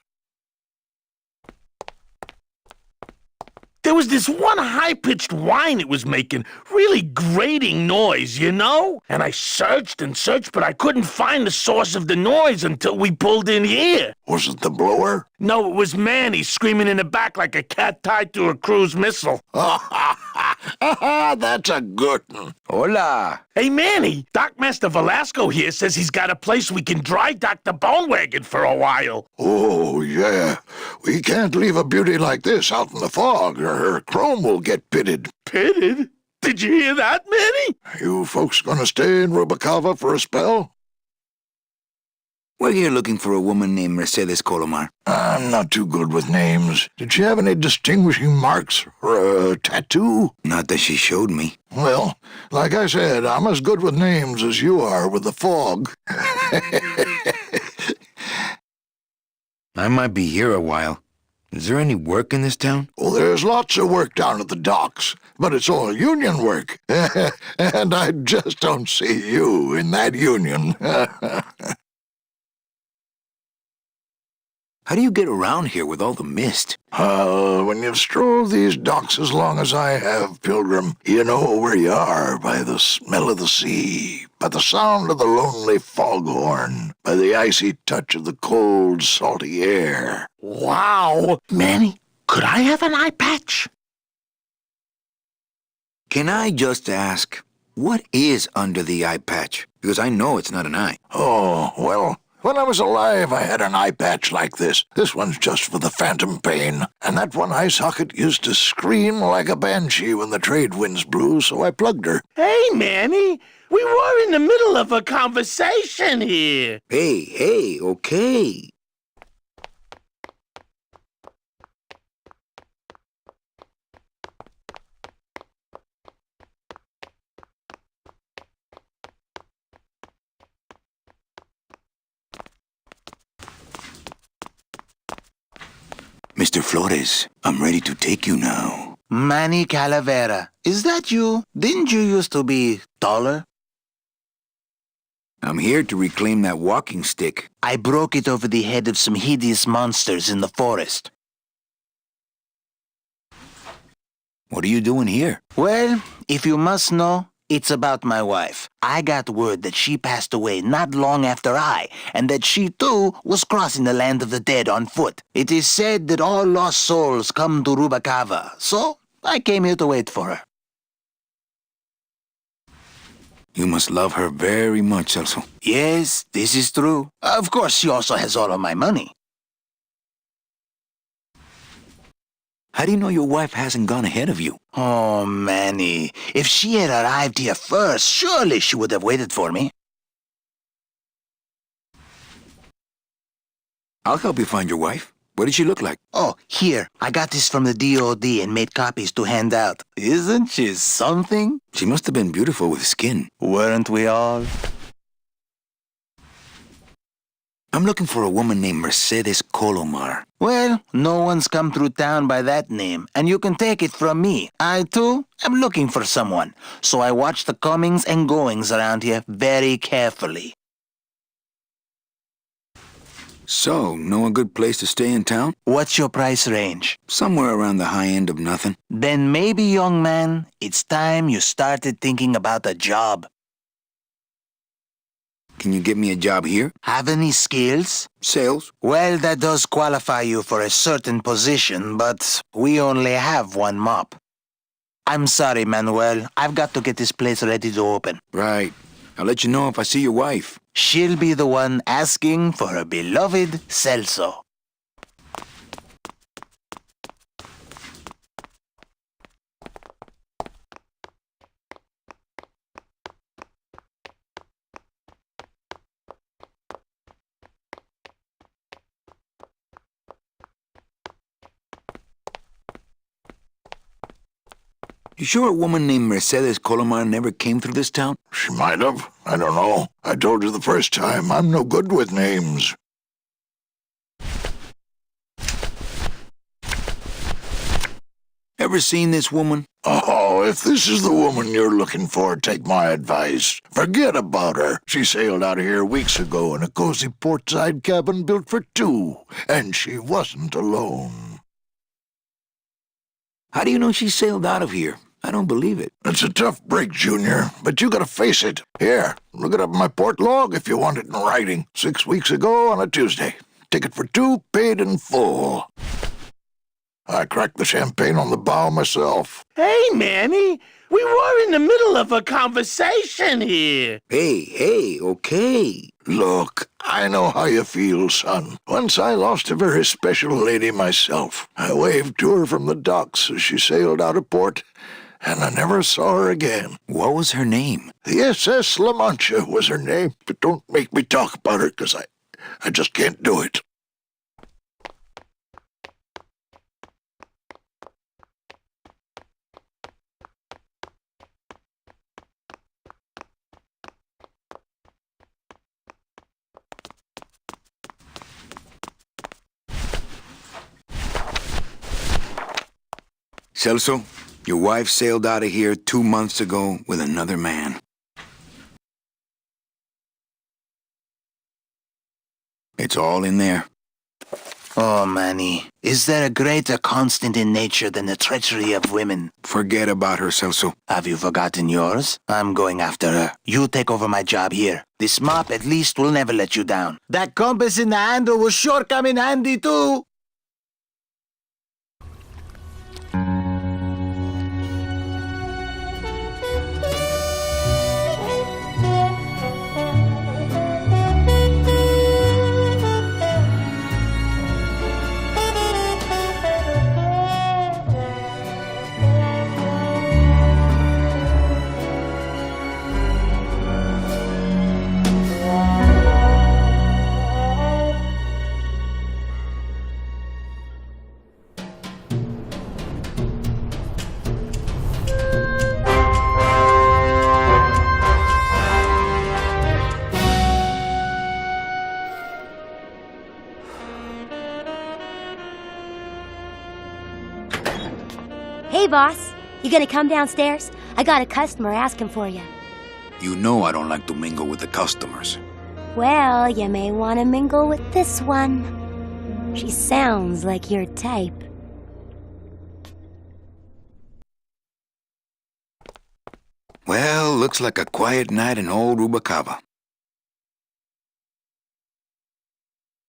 There was this one high-pitched whine it was making, really grating noise, you know? And I searched and searched, but I couldn't find the source of the noise until we pulled in here. Was it the blower? No, it was Manny screaming in the back like a cat tied to a cruise missile. That's a good one. Hola. Hey, Manny, Dockmaster Velasco here says he's got a place we can dry dock the bone wagon for a while. Oh, yeah. We can't leave a beauty like this out in the fog, or her chrome will get pitted. Pitted? Did you hear that, Manny? You folks gonna stay in Rubicava for a spell? We're here looking for a woman named Mercedes Colomar. I'm not too good with names. Did she have any distinguishing marks or a tattoo? Not that she showed me. Well, like I said, I'm as good with names as you are with the fog. I might be here a while. Is there any work in this town? Well, there's lots of work down at the docks, but it's all union work. And I just don't see you in that union. How do you get around here with all the mist? When you've strolled these docks as long as I have, Pilgrim, you know where you are by the smell of the sea, by the sound of the lonely foghorn, by the icy touch of the cold, salty air. Wow! Manny, could I have an eye patch? Can I just ask, what is under the eye patch? Because I know it's not an eye. Oh, well, when I was alive, I had an eye patch like this. This one's just for the phantom pain. And that one eye socket used to scream like a banshee when the trade winds blew, so I plugged her. Hey, Manny, we were in the middle of a conversation here. Hey, okay. Mr. Flores, I'm ready to take you now. Manny Calavera, is that you? Didn't you used to be taller? I'm here to reclaim that walking stick. I broke it over the head of some hideous monsters in the forest. What are you doing here? Well, if you must know, it's about my wife. I got word that she passed away not long after I, and that she, too, was crossing the land of the dead on foot. It is said that all lost souls come to Rubicava, so I came here to wait for her. You must love her very much, Celso. Yes, this is true. Of course, she also has all of my money. How do you know your wife hasn't gone ahead of you? Oh, Manny, if she had arrived here first, surely she would have waited for me. I'll help you find your wife. What did she look like? Oh, here, I got this from the DOD and made copies to hand out. Isn't she something? She must have been beautiful with skin. Weren't we all? I'm looking for a woman named Mercedes Colomar. Well, no one's come through town by that name, and you can take it from me. I, too, am looking for someone, so I watch the comings and goings around here very carefully. So, know a good place to stay in town? What's your price range? Somewhere around the high end of nothing. Then maybe, young man, it's time you started thinking about a job. Can you get me a job here? Have any skills? Sales? Well, that does qualify you for a certain position, but we only have one mop. I'm sorry, Manuel. I've got to get this place ready to open. Right. I'll let you know if I see your wife. She'll be the one asking for her beloved Celso. You sure a woman named Mercedes Colomar never came through this town? She might have. I don't know. I told you the first time, I'm no good with names. Ever seen this woman? Oh, if this is the woman you're looking for, take my advice. Forget about her. She sailed out of here weeks ago in a cozy portside cabin built for two, and she wasn't alone. How do you know she sailed out of here? I don't believe it. It's a tough break, Junior, but you gotta face it. Here, look it up in my port log if you want it in writing. 6 weeks ago on a Tuesday. Ticket for two, paid in full. I cracked the champagne on the bow myself. Hey, Manny, we were in the middle of a conversation here. Hey, okay. Look, I know how you feel, son. Once I lost a very special lady myself. I waved to her from the docks as she sailed out of port, and I never saw her again. What was her name? The SS La Mancha was her name, but don't make me talk about her, 'cause I just can't do it. Celso, your wife sailed out of here 2 months ago with another man. It's all in there. Oh, Manny, is there a greater constant in nature than the treachery of women? Forget about her, Celso. Have you forgotten yours? I'm going after her. You take over my job here. This mop at least will never let you down. That compass in the handle will sure come in handy too. Hey, boss. You gonna come downstairs? I got a customer asking for you. You know I don't like to mingle with the customers. Well, you may want to mingle with this one. She sounds like your type. Well, looks like a quiet night in old Rubacava.